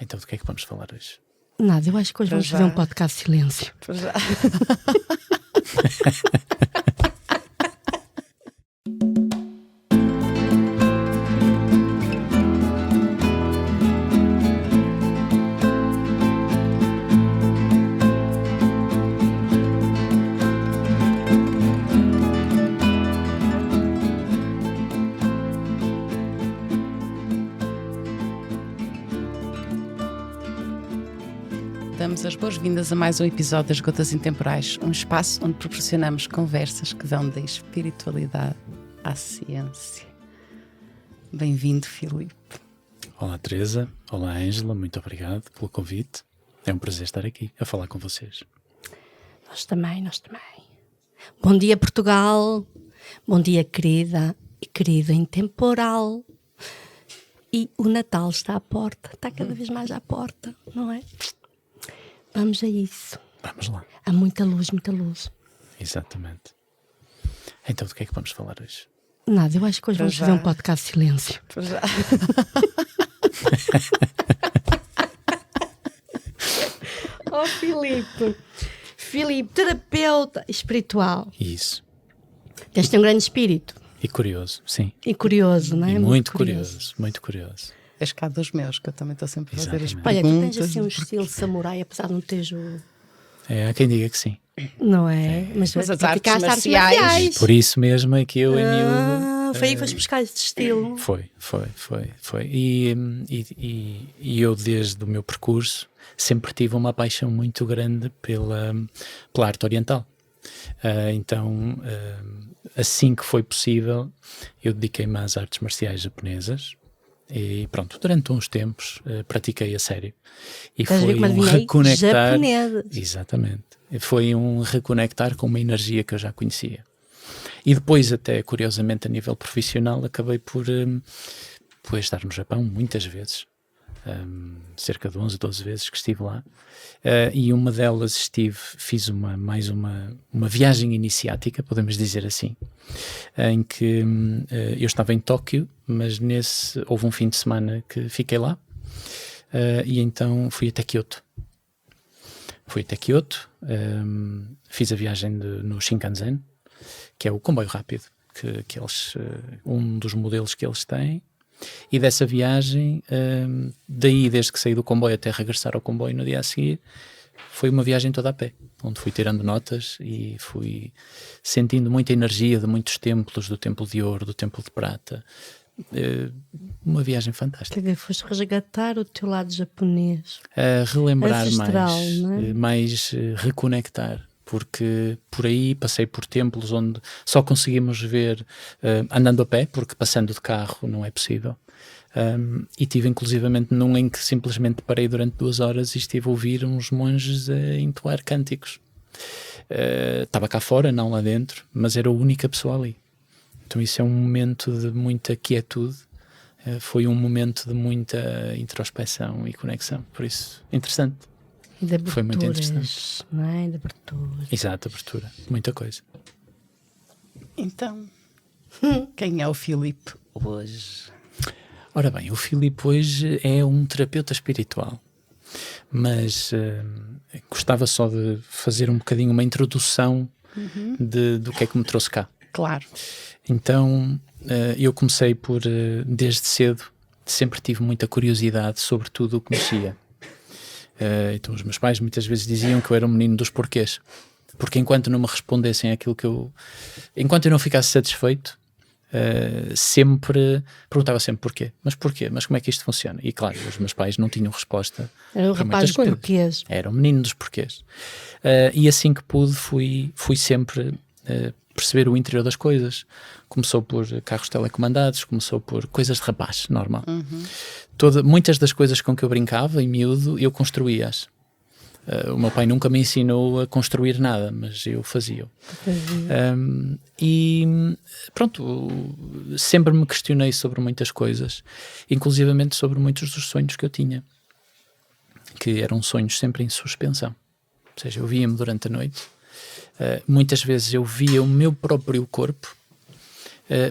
Então, do que é que vamos falar hoje? Nada, eu acho que hoje vamos fazer um podcast de silêncio. Pois já. Damos as boas-vindas a mais um episódio das Gotas Intemporais, um espaço onde proporcionamos conversas que vão da espiritualidade à ciência. Bem-vindo, Filipe. Olá, Teresa. Olá, Ângela. Muito obrigado pelo convite. É um prazer estar aqui a falar com vocês. Nós também. Bom dia, Portugal. Bom dia, querida e querido intemporal. E o Natal está à porta, está cada vez mais à porta, não é? Vamos a isso. Vamos lá. Há muita luz, muita luz. Exatamente. Então, do que é que vamos falar hoje? Nada, eu acho que hoje vamos fazer um podcast de silêncio. Pois já. Oh, Filipe, terapeuta espiritual. Isso. Tens de ter um grande espírito. E curioso, sim. E curioso, não é? E muito curioso, muito curioso. És cá dos meus, que eu também estou sempre a fazer as Exatamente. Olha, tu perguntas. tens assim um estilo samurai, apesar de não teres o... Há quem diga que sim. Não é? Mas as tu artes ficaste marciais. Por isso mesmo é que eu em miúdo... Foi aí que foste buscar este estilo. Foi. E eu, desde o meu percurso, sempre tive uma paixão muito grande pela arte oriental. Então, assim que foi possível, eu dediquei-me às artes marciais japonesas. E pronto, durante uns tempos pratiquei a sério. E Estás a ver foi como um adivinhei? reconectar. Japonesa. Exatamente. Foi um reconectar com uma energia que eu já conhecia. E depois, até curiosamente, a nível profissional, acabei por estar no Japão muitas vezes. Cerca de 11, 12 vezes que estive lá. E uma delas fiz mais uma viagem iniciática, podemos dizer assim, em que eu estava em Tóquio, mas houve um fim de semana que fiquei lá, e então fui até Kyoto. Fiz a viagem no Shinkansen, que é o comboio rápido, que eles, um dos modelos que eles têm. E dessa viagem, daí desde que saí do comboio até regressar ao comboio no dia a seguir, foi uma viagem toda a pé, onde fui tirando notas e fui sentindo muita energia de muitos templos, do Templo de Ouro, do Templo de Prata. Uma viagem fantástica. Quer dizer, foste resgatar o teu lado japonês. Relembrar ancestral, mais, não é? mais reconectar. Porque por aí passei por templos onde só conseguimos ver andando a pé, porque passando de carro não é possível. E tive inclusivamente num em que simplesmente parei durante 2 horas e estive a ouvir uns monges a entoar cânticos. Estava cá fora, não lá dentro, mas era a única pessoa ali. Então isso é um momento de muita quietude, foi um momento de muita introspeção e conexão. Por isso, interessante. E de aberturas, foi muito interessante. não é? De aberturas. Exato, abertura. Muita coisa. Então, quem é o Filipe hoje? Ora bem, o Filipe hoje é um terapeuta espiritual, mas gostava só de fazer um bocadinho uma introdução do que é que me trouxe cá. Claro. Então, eu comecei por, desde cedo, sempre tive muita curiosidade sobre tudo o que mexia. Então os meus pais muitas vezes diziam que eu era um menino dos porquês, porque enquanto não me respondessem aquilo enquanto eu não ficasse satisfeito, perguntava sempre porquê, mas como é que isto funciona? E claro, os meus pais não tinham resposta. Era o rapaz dos porquês. Era um menino dos porquês. E assim que pude fui sempre perceber o interior das coisas. Começou por carros telecomandados, começou por coisas de rapaz, normal. Muitas das coisas com que eu brincava, em miúdo, eu construía-as. O meu pai nunca me ensinou a construir nada, mas eu fazia-o. E pronto, sempre me questionei sobre muitas coisas, inclusivamente sobre muitos dos sonhos que eu tinha, que eram sonhos sempre em suspensão. Ou seja, eu via-me durante a noite, muitas vezes eu via o meu próprio corpo,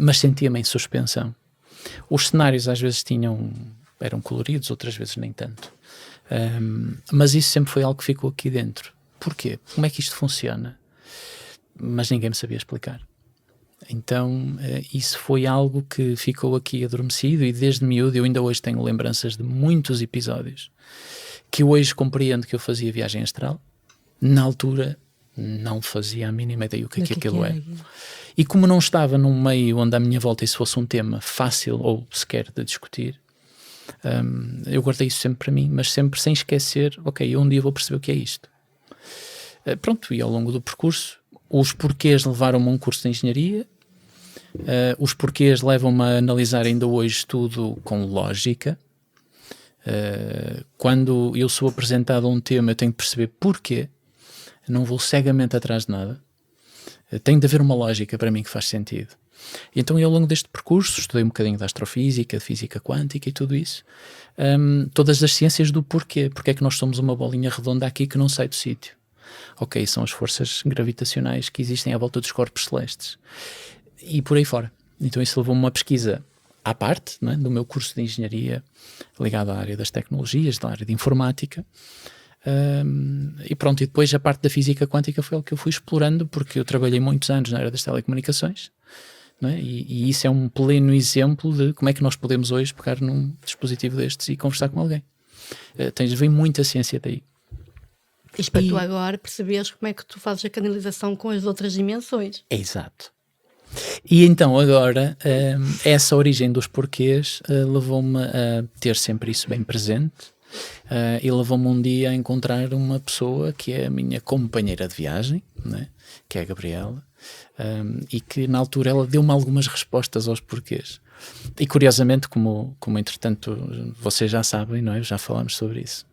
mas sentia-me em suspensão. Os cenários às vezes tinham eram coloridos, outras vezes nem tanto. Mas isso sempre foi algo que ficou aqui dentro. Porquê? Como é que isto funciona? Mas ninguém me sabia explicar. Então isso foi algo que ficou aqui adormecido, e desde miúdo eu ainda hoje tenho lembranças de muitos episódios que eu hoje compreendo que eu fazia viagem astral. Na altura não fazia a mínima ideia o que é que aquilo é. E como não estava num meio onde à minha volta isso fosse um tema fácil ou sequer de discutir, eu guardei isso sempre para mim, mas sempre sem esquecer, ok, um dia vou perceber o que é isto. Pronto, e ao longo do percurso, os porquês levaram-me a um curso de engenharia, os porquês levam-me a analisar ainda hoje tudo com lógica. Quando eu sou apresentado a um tema, eu tenho que perceber porquê, não vou cegamente atrás de nada. Tem de haver uma lógica para mim que faz sentido. E então, ao longo deste percurso, estudei um bocadinho de astrofísica, de física quântica e tudo isso. Todas as ciências do porquê. Porque é que nós somos uma bolinha redonda aqui que não sai do sítio? Ok, são as forças gravitacionais que existem à volta dos corpos celestes. E por aí fora. Então isso levou-me a uma pesquisa à parte, não é, do meu curso de engenharia, ligado à área das tecnologias, da área de informática. E pronto, e depois a parte da física quântica foi algo que eu fui explorando, porque eu trabalhei muitos anos na área das telecomunicações, não é? E isso é um pleno exemplo de como é que nós podemos hoje pegar num dispositivo destes e conversar com alguém. Vem muita ciência daí. Isto para tu agora perceberes como é que tu fazes a canalização com as outras dimensões. Exato. E então agora essa origem dos porquês levou-me a ter sempre isso bem presente. E levou-me um dia a encontrar uma pessoa que é a minha companheira de viagem, né? Que é a Gabriela, e que na altura ela deu-me algumas respostas aos porquês. E curiosamente, como entretanto vocês já sabem, não é? Já falámos sobre isso.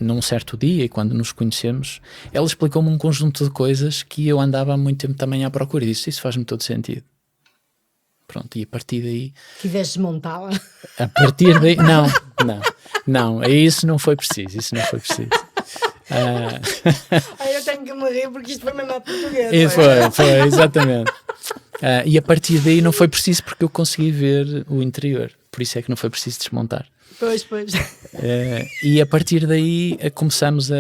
Num certo dia, e quando nos conhecemos, ela explicou-me um conjunto de coisas que eu andava há muito tempo também à procura, e disse: isso faz-me todo sentido. Pronto, e a partir daí... Quiseste desmontá-la? A partir daí... Não, isso não foi preciso, Eu tenho que morrer porque isto foi mesmo à portuguesa. E foi, exatamente. E a partir daí não foi preciso, porque eu consegui ver o interior, por isso é que não foi preciso desmontar. Pois. E a partir daí começamos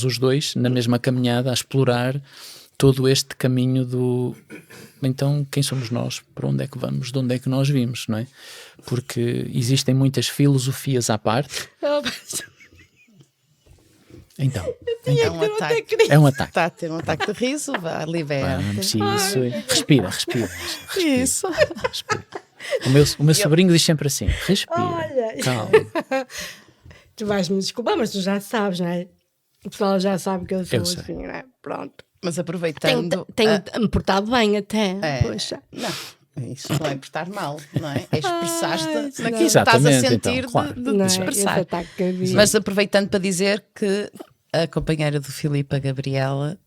os dois, na mesma caminhada, a explorar todo este caminho do... Então, quem somos nós? Para onde é que vamos? De onde é que nós vimos, não é? Porque existem muitas filosofias à parte. Então, é um ataque. Está a ter um ataque de riso, vá, libera. Respira. Isso. Respira. O meu sobrinho diz sempre assim: respira, calma. Tu vais-me desculpar, mas tu já sabes, não é? O pessoal já sabe que eu sou assim, não é? Pronto. Mas aproveitando... Tenho-me portado bem até. Poxa. Não, isso não é portar mal, não é? É expressar-te naquilo que estás a sentir, então, claro. de expressar. Mas aproveitando para dizer que a companheira do Filipe, a Gabriela,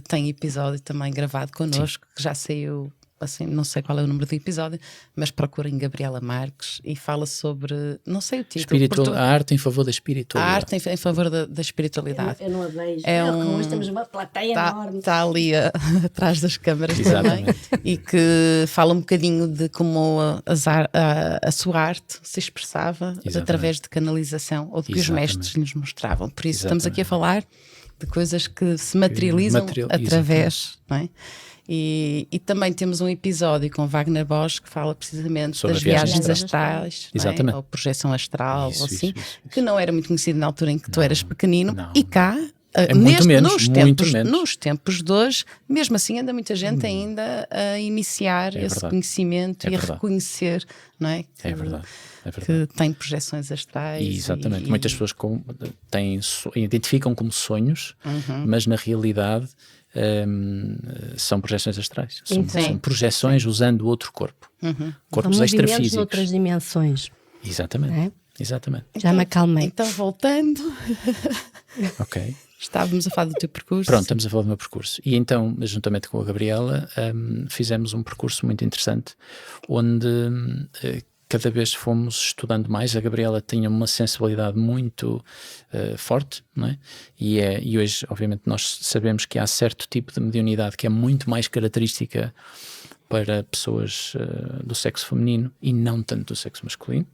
tem episódio também gravado connosco, que já saiu... Assim, não sei qual é o número do episódio, mas procurem Gabriela Marques e fala sobre, não sei o título, a arte em favor da espiritualidade. A arte em favor da espiritualidade. Eu não a vejo. Hoje temos uma plateia enorme. Está ali atrás das câmaras também, e que fala um bocadinho de como a sua arte se expressava através de canalização, ou de que os mestres nos mostravam. Por isso estamos aqui a falar de coisas que se materializam através, não é? E também temos um episódio com Wagner Bosch que fala precisamente sobre das viagens astrais, é? Ou projeção astral, ou assim, que não era muito conhecido na altura em que tu eras pequenino. E cá, nos tempos de hoje, mesmo assim, anda muita gente ainda a iniciar esse conhecimento e a reconhecer, não é? É verdade. Que tem projeções astrais. Exatamente. Muitas pessoas identificam como sonhos, mas na realidade são projeções astrais. São projeções usando outro corpo. Corpos extrafísicos. Noutras dimensões. Exatamente. Exatamente. Já me acalmei. Então, voltando. Ok. Estávamos a falar do teu percurso. Pronto, estamos a falar do meu percurso. E então, juntamente com a Gabriela, fizemos um percurso muito interessante, onde cada vez fomos estudando mais. A Gabriela tinha uma sensibilidade muito forte, não é? E hoje, obviamente, nós sabemos que há certo tipo de mediunidade que é muito mais característica para pessoas do sexo feminino e não tanto do sexo masculino.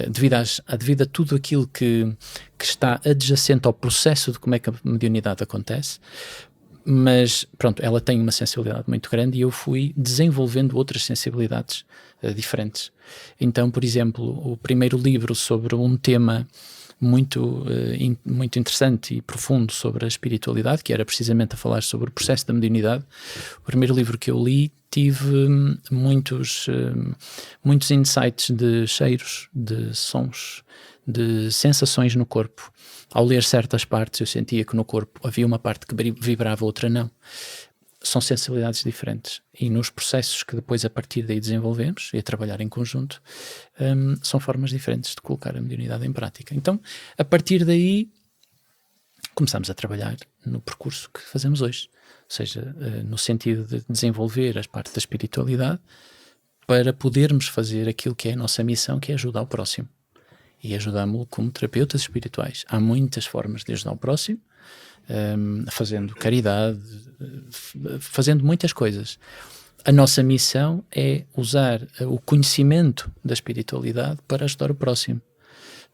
devido a tudo aquilo que está adjacente ao processo de como é que a mediunidade acontece. Mas, pronto, ela tem uma sensibilidade muito grande e eu fui desenvolvendo outras sensibilidades diferentes. Então, por exemplo, o primeiro livro sobre um tema muito interessante e profundo sobre a espiritualidade, que era precisamente a falar sobre o processo da mediunidade, o primeiro livro que eu li tive muitos insights de cheiros, de sons, de sensações no corpo. Ao ler certas partes eu sentia que no corpo havia uma parte que vibrava, outra não. São sensibilidades diferentes. E nos processos que depois a partir daí desenvolvemos e a trabalhar em conjunto, são formas diferentes de colocar a mediunidade em prática. Então, a partir daí, começamos a trabalhar no percurso que fazemos hoje. Ou seja, no sentido de desenvolver as partes da espiritualidade para podermos fazer aquilo que é a nossa missão, que é ajudar o próximo. E ajudamos-lo como terapeutas espirituais. Há muitas formas de ajudar o próximo, fazendo caridade, fazendo muitas coisas. A nossa missão é usar o conhecimento da espiritualidade para ajudar o próximo,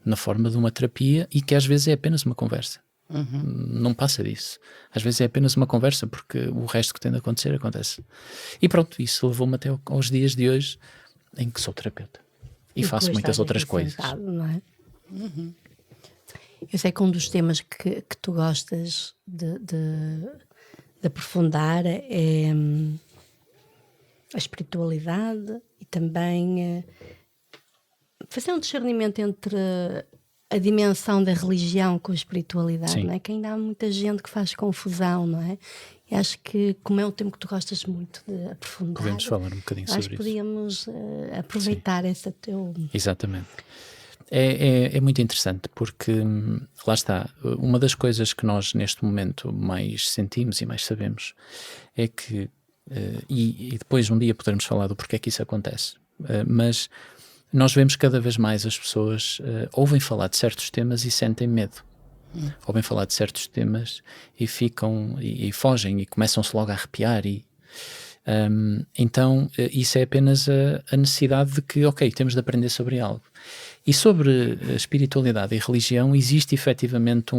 na forma de uma terapia, e que às vezes é apenas uma conversa. Não passa disso. Às vezes é apenas uma conversa, porque o resto que tem de acontecer, acontece. E pronto, isso levou-me até aos dias de hoje, em que sou terapeuta. E faço muitas outras coisas. Sentado, não é? Eu sei que um dos temas que tu gostas de aprofundar é a espiritualidade e também fazer um discernimento entre a dimensão da religião com a espiritualidade, não é? Que ainda há muita gente que faz confusão, não é? E acho que, como é um tema que tu gostas muito de aprofundar, podemos falar um bocadinho sobre isso. Acho que podíamos aproveitar esse teu... Exatamente. É muito interessante porque, lá está, uma das coisas que nós neste momento mais sentimos e mais sabemos é que, e depois um dia poderemos falar do porquê que isso acontece, mas nós vemos cada vez mais as pessoas ouvem falar de certos temas e sentem medo. Ouvem falar de certos temas e ficam e fogem e começam-se logo a arrepiar então isso é apenas a necessidade de que, ok, temos de aprender sobre algo. E sobre a espiritualidade e religião existe efetivamente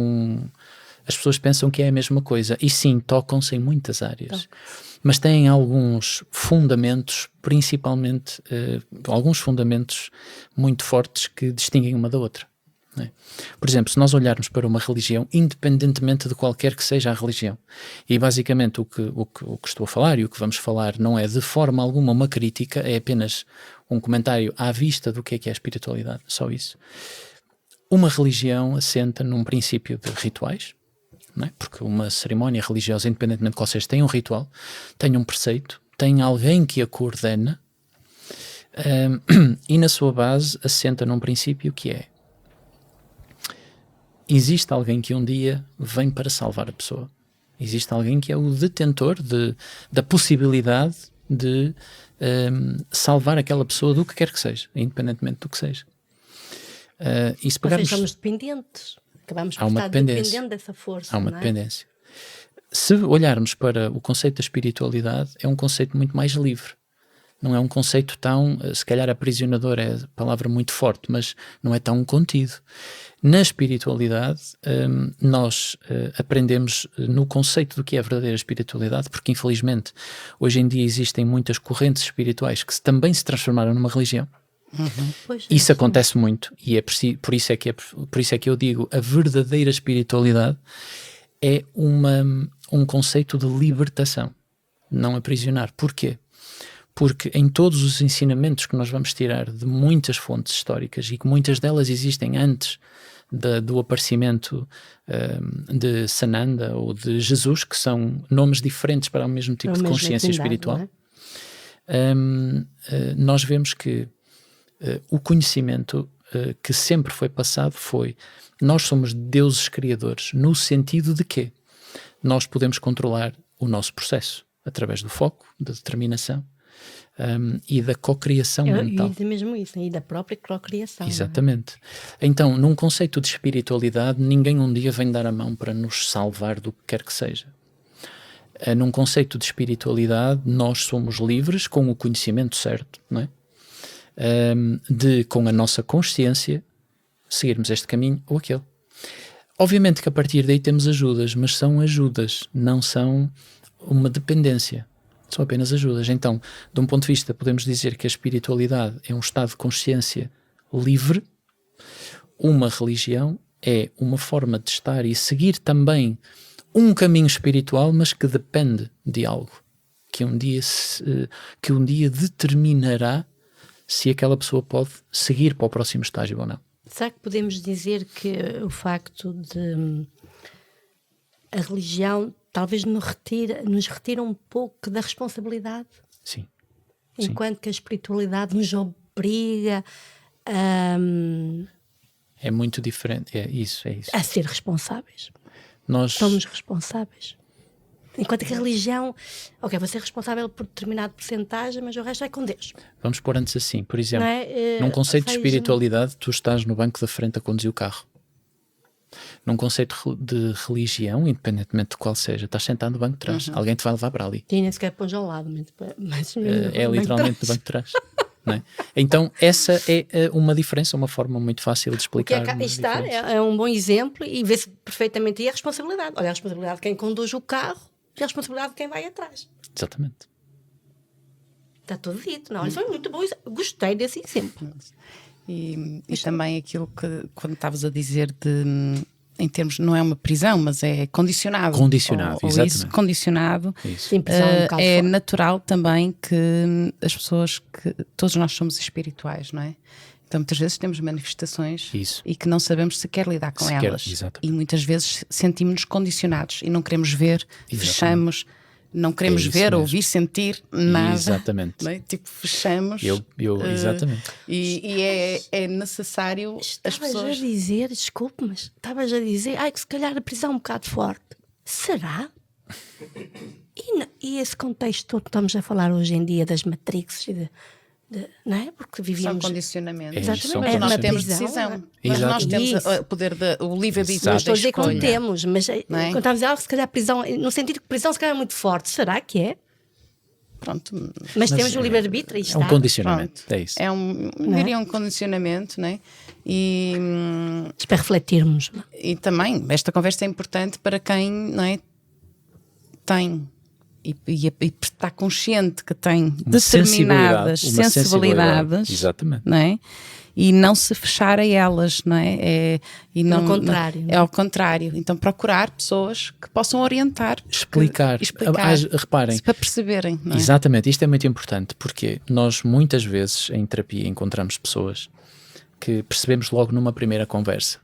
as pessoas pensam que é a mesma coisa, e sim, tocam-se em muitas áreas, mas têm alguns fundamentos, principalmente alguns fundamentos muito fortes que distinguem uma da outra. Por exemplo, se nós olharmos para uma religião, independentemente de qualquer que seja a religião, e basicamente o que estou a falar e o que vamos falar não é de forma alguma uma crítica, é apenas um comentário à vista do que é a espiritualidade, só isso. Uma religião assenta num princípio de rituais, não é? Porque uma cerimónia religiosa, independentemente de qual seja, tem um ritual, tem um preceito, tem alguém que a coordena, e na sua base assenta num princípio que é: existe alguém que um dia vem para salvar a pessoa. Existe alguém que é o detentor da possibilidade de salvar aquela pessoa do que quer que seja, independentemente do que seja. E se pegarmos, ou seja, somos dependentes. Acabamos por há uma estar dependência. dependendo dessa força. Há uma não é? dependência. Se olharmos para o conceito da espiritualidade, é um conceito muito mais livre. Não é um conceito tão, se calhar aprisionador é a palavra muito forte, mas não é tão contido. Na espiritualidade, nós aprendemos no conceito do que é a verdadeira espiritualidade, porque infelizmente hoje em dia existem muitas correntes espirituais que também se transformaram numa religião. Isso acontece muito, e é por isso é que eu digo, a verdadeira espiritualidade é um conceito de libertação, não aprisionar. Porquê? Porque em todos os ensinamentos que nós vamos tirar de muitas fontes históricas, e que muitas delas existem antes do aparecimento de Sananda ou de Jesus, que são nomes diferentes para o mesmo tipo de consciência espiritual, nós vemos que o conhecimento que sempre foi passado foi: nós somos deuses criadores, no sentido de que nós podemos controlar o nosso processo através do foco, da determinação, e da cocriação mental. E mesmo isso, e da própria cocriação. Exatamente. Então, num conceito de espiritualidade, ninguém um dia vem dar a mão para nos salvar do que quer que seja. Num conceito de espiritualidade, nós somos livres com o conhecimento certo, não é? de, com a nossa consciência, seguirmos este caminho ou aquele. Obviamente que a partir daí temos ajudas, mas são ajudas, não são uma dependência. São apenas ajudas. Então, de um ponto de vista, podemos dizer que a espiritualidade é um estado de consciência livre. Uma religião é uma forma de estar e seguir também um caminho espiritual, mas que depende de algo que um dia determinará se aquela pessoa pode seguir para o próximo estágio ou não. Será que podemos dizer que o facto de a religião talvez nos retira um pouco da responsabilidade? Sim. Enquanto que a espiritualidade nos obriga é muito diferente. É isso. A ser responsáveis. Nós somos responsáveis. Enquanto que a religião, vou ser responsável por determinada porcentagem, mas o resto é com Deus. Vamos pôr antes assim, por exemplo, num conceito de espiritualidade, tu estás no banco da frente a conduzir o carro. Num conceito de religião, independentemente de qual seja, estás sentado no banco de trás. Alguém te vai levar para ali. E nem sequer pões ao lado, mas é literalmente no banco de trás. Não é? Então, essa é uma diferença, uma forma muito fácil de explicar. É um bom exemplo e vê-se perfeitamente aí a responsabilidade. Olha, a responsabilidade de quem conduz o carro e a responsabilidade de quem vai atrás. Exatamente. Está tudo dito, não? Foi muito bom. Gostei desse exemplo. E também aquilo que, quando estavas a dizer em termos, não é uma prisão, mas é condicionado. Condicionado, ou exatamente. Isso, condicionado. Isso. Sim, é natural também que as pessoas, todos nós somos espirituais, não é? Então muitas vezes temos manifestações e que não sabemos sequer lidar com elas. Exatamente. E muitas vezes sentimos-nos condicionados e não queremos ver, fechamos, não queremos ver, mesmo. Ouvir, sentir nada. Exatamente. Não é? Tipo, fechamos. Exatamente. E é necessário as pessoas... Estavas a dizer, desculpe, mas estavas a dizer, que se calhar a prisão é um bocado forte. Será? E esse contexto todo que estamos a falar hoje em dia das Matrix não é? Porque vivíamos... São condicionamentos. Exatamente. Mas nós uma temos prisão, decisão. É? Mas nós temos o poder, o livre-arbítrio. Não estou a dizer que não temos, mas não é? quando estamos a dizer se calhar prisão, no sentido que prisão se calhar é muito forte, será que é? Pronto. Mas temos o livre-arbítrio. É um condicionamento. Pronto. É isso. Diria um condicionamento, não é? E para refletirmos. E também, esta conversa é importante para quem, não é, tem e está consciente que tem determinadas sensibilidades, exatamente, não é? E não se fechar a elas, não é? Ao contrário. É ao contrário. Então procurar pessoas que possam orientar. Explicar. Reparem. Para perceberem. Não é? Exatamente. Isto é muito importante porque nós muitas vezes em terapia encontramos pessoas que percebemos logo numa primeira conversa.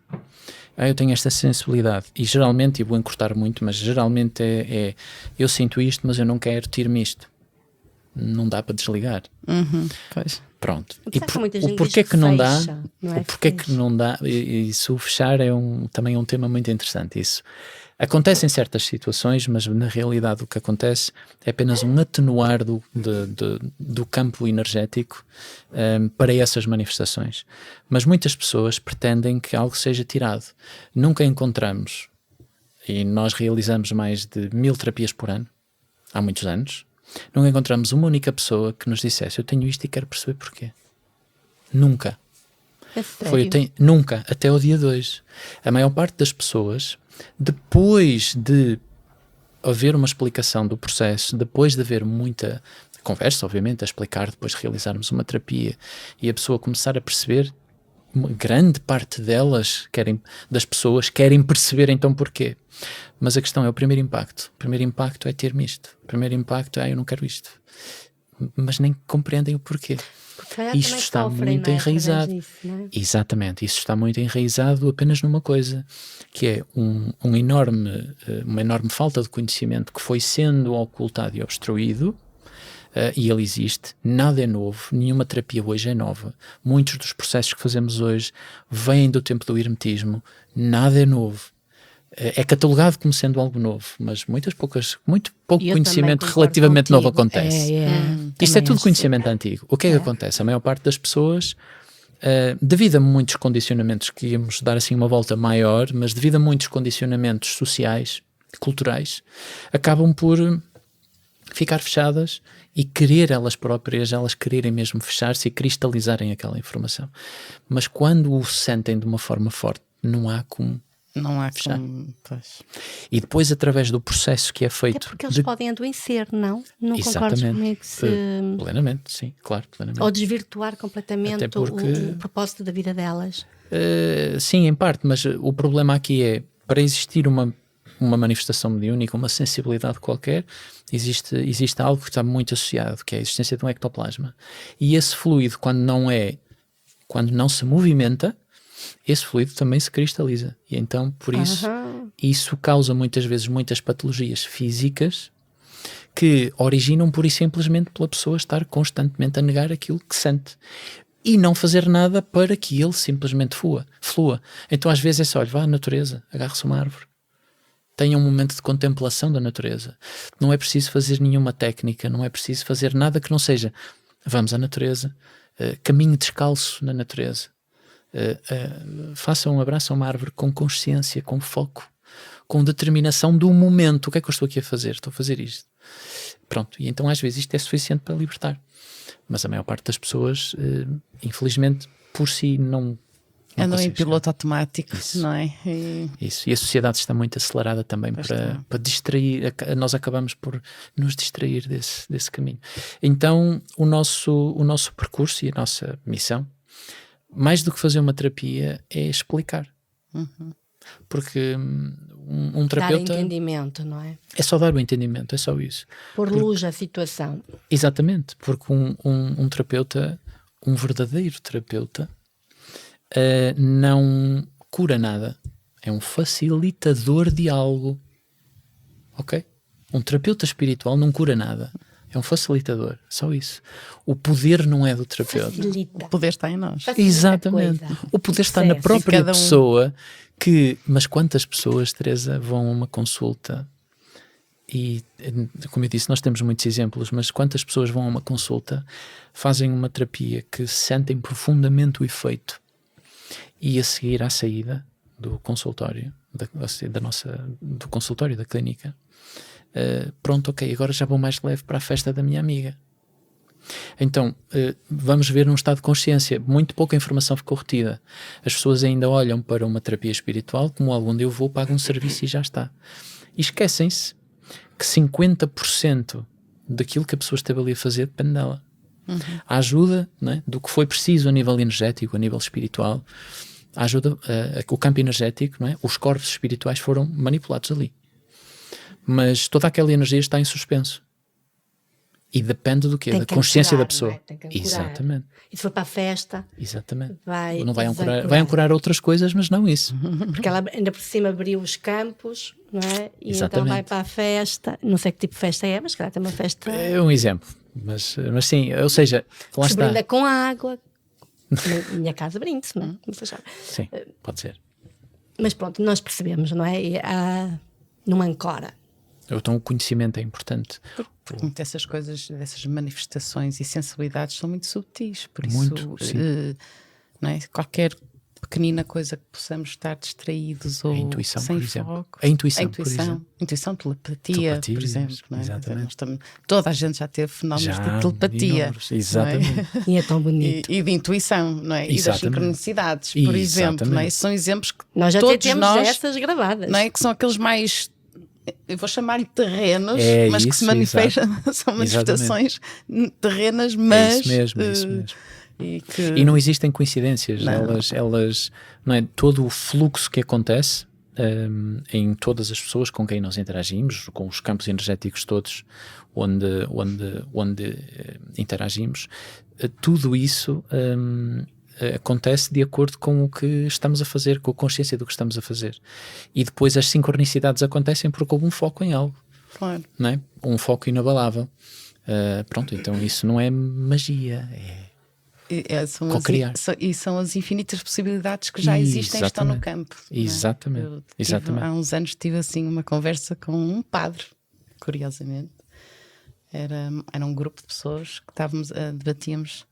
Eu tenho esta sensibilidade e geralmente, e vou encurtar muito, mas geralmente eu sinto isto, mas eu não quero, tire-me isto. Não dá para desligar. Pois. Pronto. O porquê que não dá? Não é? O porquê que não dá? Isso, o fechar também é um tema muito interessante. Isso acontece em certas situações, mas na realidade o que acontece é apenas um atenuar do campo energético para essas manifestações. Mas muitas pessoas pretendem que algo seja tirado. Nunca encontramos, e nós realizamos mais de 1000 terapias por ano, há muitos anos, nunca encontramos uma única pessoa que nos dissesse: eu tenho isto e quero perceber porquê. Nunca. Nunca, até o dia 2. A maior parte das pessoas, depois de haver uma explicação do processo, depois de haver muita conversa, obviamente, a explicar, depois de realizarmos uma terapia e a pessoa começar a perceber, uma grande parte das pessoas querem perceber então porquê. Mas a questão é o primeiro impacto. O primeiro impacto é ter-me isto. O primeiro impacto é eu não quero isto. Mas nem compreendem o porquê. Isto está muito enraizado. Disso, não é? Exatamente, isso está muito enraizado apenas numa coisa, que é uma enorme falta de conhecimento que foi sendo ocultado e obstruído, e ele existe. Nada é novo, nenhuma terapia hoje é nova. Muitos dos processos que fazemos hoje vêm do tempo do hermetismo. Nada é novo. É catalogado como sendo algo novo, mas muito pouco conhecimento relativamente novo acontece. Isto é tudo conhecimento antigo. O que é que acontece? A maior parte das pessoas, devido a muitos condicionamentos, que íamos dar assim uma volta maior, mas devido a muitos condicionamentos sociais, culturais, acabam por ficar fechadas e querer elas próprias, elas quererem mesmo fechar-se e cristalizarem aquela informação. Mas quando o sentem de uma forma forte, não há como Não há fechar. como. Pois. E depois, através do processo que é feito... Até porque eles podem adoecer, não? Não concordas Exatamente. comigo? Plenamente, sim, claro, plenamente. Ou desvirtuar completamente Até porque- o propósito da vida delas. Sim, em parte, mas o problema aqui é, para existir uma manifestação mediúnica, uma sensibilidade qualquer, existe algo que está muito associado, que é a existência de um ectoplasma. E esse fluido, quando não se movimenta, esse fluido também se cristaliza. E então, por isso, isso causa muitas vezes muitas patologias físicas que originam pura e simplesmente pela pessoa estar constantemente a negar aquilo que sente. E não fazer nada para que ele simplesmente flua. Então às vezes é só, olha, vá à natureza, agarre-se a uma árvore. Tenha um momento de contemplação da natureza. Não é preciso fazer nenhuma técnica, não é preciso fazer nada que não seja. Vamos à natureza, caminhe descalço na natureza. Faça um abraço a uma árvore com consciência, com foco, com determinação do momento. O que é que eu estou aqui a fazer? Estou a fazer isto. Pronto, e então às vezes isto é suficiente para libertar. Mas a maior parte das pessoas, infelizmente, por si não Andam em consegue piloto automático, Isso. não é? isso. E a sociedade está muito acelerada também para distrair. Nós acabamos por nos distrair desse caminho. Então o nosso percurso e a nossa missão, mais do que fazer uma terapia, é explicar. Porque um Dar terapeuta entendimento, não é? é só dar o entendimento, é só isso. Pôr luz à situação. Exatamente, porque um terapeuta, um verdadeiro terapeuta, não cura nada, é um facilitador de algo, ok? Um terapeuta espiritual não cura nada, é um facilitador, só isso. O poder não é do terapeuta. Facilita. O poder está em nós. Facilita Exatamente. a coisa. O poder está na Processo. própria Cada um- pessoa mas quantas pessoas, Teresa, vão a uma consulta e, como eu disse, nós temos muitos exemplos, mas quantas pessoas vão a uma consulta, fazem uma terapia que sentem profundamente o efeito e a seguir à saída do consultório, do consultório da clínica, pronto, ok, agora já vou mais leve para a festa da minha amiga. Então, vamos ver num estado de consciência, muito pouca informação ficou retida. As pessoas ainda olham para uma terapia espiritual como algum dia eu vou, pago um serviço e já está. E esquecem-se que 50% daquilo que a pessoa esteve ali a fazer depende dela. A ajuda, não é, do que foi preciso a nível energético, a nível espiritual, a ajuda, o campo energético, não é, os corpos espirituais foram manipulados ali. Mas toda aquela energia está em suspenso. E depende do quê? Tem Da que consciência ancorar, da pessoa. não é? Tem que ancorar. Exatamente. E se for para a festa, Exatamente. vai Não vai ancorar, desancorar. vai ancorar outras coisas, mas não isso. porque ela ainda por cima abriu os campos, não é? E então Exatamente. vai para a festa. Não sei que tipo de festa é, mas se calhar tem uma festa É um exemplo. Mas sim, ou seja, lá que se está. brinda com água. Na minha casa brinde-se, não é? Como se chama. Sim, pode ser. Mas pronto, nós percebemos, não é? E não ancora. Então o conhecimento é importante. Porque muitas dessas coisas, dessas manifestações e sensibilidades são muito subtis, por Muito, isso sim. não é? Qualquer pequenina coisa que possamos estar distraídos ou A intuição, sem por exemplo. foco. A intuição, por exemplo. Intuição, telepatia, Telepatias, por exemplo. Não é? exatamente. Toda a gente já teve fenómenos de telepatia. inúmeros, exatamente. Não é? E é tão bonito. E de intuição, não é? E das Exatamente. sincronicidades, por exemplo. Não é? São exemplos que Nós já até todos temos nós, essas gravadas. não é? Que são aqueles mais, eu vou chamar-lhe terrenos, É mas que isso, se manifestam, são manifestações terrenas, mas É isso mesmo, é isso mesmo. E não existem coincidências. Não. Elas, não é? Todo o fluxo que acontece em todas as pessoas com quem nós interagimos, com os campos energéticos todos onde interagimos, tudo isso acontece de acordo com o que estamos a fazer, com a consciência do que estamos a fazer. E depois as sincronicidades acontecem porque houve um foco em algo, claro. não é? Um foco inabalável. Pronto, então isso não é magia, São co-criar. são as infinitas possibilidades que já existem e estão no campo. não é? Exatamente. Exatamente. Há uns anos tive assim uma conversa com um padre, curiosamente. Era um grupo de pessoas que debatíamos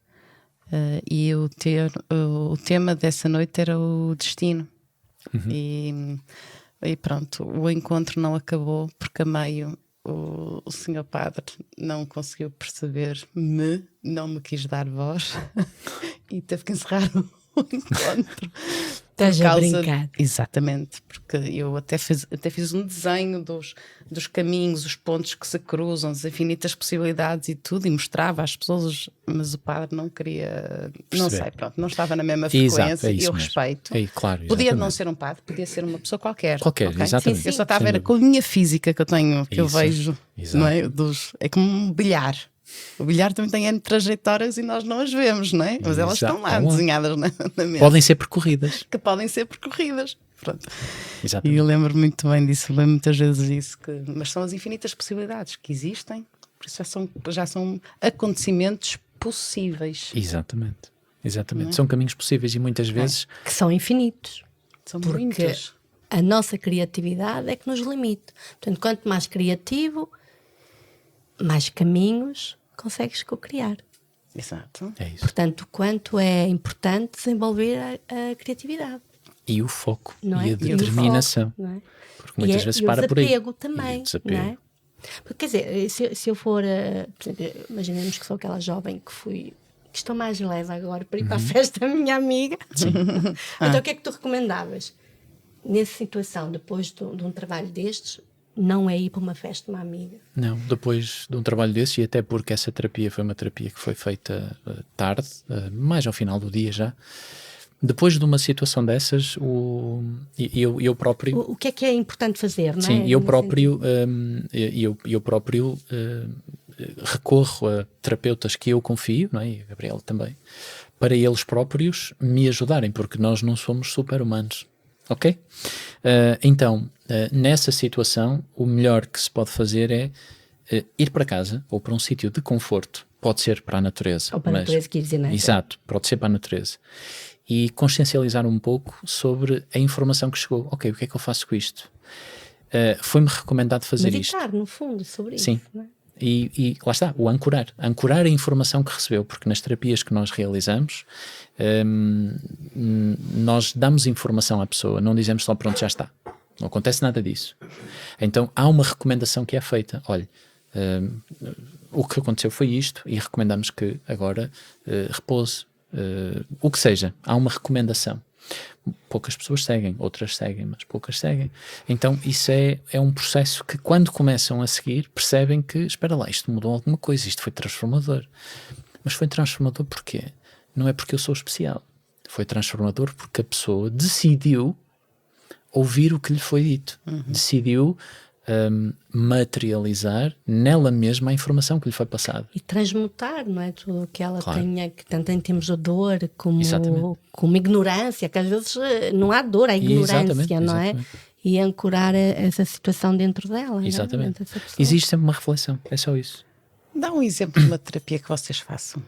e o tema dessa noite era o destino. E pronto, o encontro não acabou porque a meio o senhor padre não conseguiu não me quis dar voz e teve que encerrar o encontro. Estás a brincar. Exatamente, porque eu até fiz um desenho dos caminhos, os pontos que se cruzam, as infinitas possibilidades e tudo, e mostrava às pessoas, mas o padre não queria, não sei, pronto, não estava na mesma frequência. Exato, e eu mesmo. respeito. Claro, podia não ser um padre, podia ser uma pessoa qualquer. Okay? Exatamente. Sim, eu só estava a ver com a minha física que eu tenho, que eu vejo, não é? É como um bilhar. O bilhar também tem N trajetórias e nós não as vemos, não é? Mas elas estão lá, desenhadas na mesa. Podem ser percorridas. Que podem ser percorridas. Pronto. Exatamente. E eu lembro muito bem disso, lembro muitas vezes disso. Mas são as infinitas possibilidades que existem, por isso já são acontecimentos possíveis. Exatamente. São caminhos possíveis e muitas vezes... Que são infinitos. São porque muitos. A nossa criatividade é que nos limita. Portanto, quanto mais criativo, mais caminhos consegues co-criar. Exato. É isso. Portanto, quanto é importante desenvolver a criatividade. E o foco, Não é? e a determinação. E o foco, não é? Porque muitas vezes para por aí. E o desapego também. E o desapego. Não é? Porque, quer dizer, se eu for, por exemplo, imaginemos que sou aquela jovem que estou mais leve agora para ir para a festa da minha amiga. Então, o que é que tu recomendavas? Nessa situação, depois de um trabalho destes, não é ir para uma festa de uma amiga? Não, depois de um trabalho desses, e até porque essa terapia foi uma terapia que foi feita tarde, mais ao final do dia já. Depois de uma situação dessas, eu próprio... O que é importante fazer, não é? Sim, eu próprio recorro a terapeutas que eu confio, não é? E a Gabriela também, para eles próprios me ajudarem, porque nós não somos super-humanos, ok? Então, nessa situação, o melhor que se pode fazer é ir para casa ou para um sítio de conforto. Pode ser para a natureza. Ou para a natureza, quer dizer, não é? Exato, pode ser para a natureza. E consciencializar um pouco sobre a informação que chegou. Ok, o que é que eu faço com isto? Foi-me recomendado fazer isto. Meditar, no fundo, sobre Sim. isso. Não é? E lá está, o ancorar a informação que recebeu, porque nas terapias que nós realizamos, nós damos informação à pessoa, não dizemos só pronto, já está. Não acontece nada disso. Então há uma recomendação que é feita. Olha, o que aconteceu foi isto e recomendamos que agora repouse. O que seja, há uma recomendação. Poucas pessoas seguem, outras seguem, mas poucas seguem. Então isso é um processo que, quando começam a seguir, percebem que, espera lá, isto mudou alguma coisa, isto foi transformador. Mas foi transformador porquê? Não é porque eu sou especial. Foi transformador porque a pessoa decidiu ouvir o que lhe foi dito. Decidiu materializar nela mesma a informação que lhe foi passada. E transmutar, não é? Tudo o que ela Claro. tenha, que tanto em termos de dor Exatamente. como ignorância, que às vezes não há dor, há ignorância, Exatamente, não é? exatamente. E ancorar essa situação dentro dela. não é? Exatamente. Dentro dessa pessoa. Existe sempre uma reflexão, é só isso. Dá um exemplo de uma terapia que vocês façam.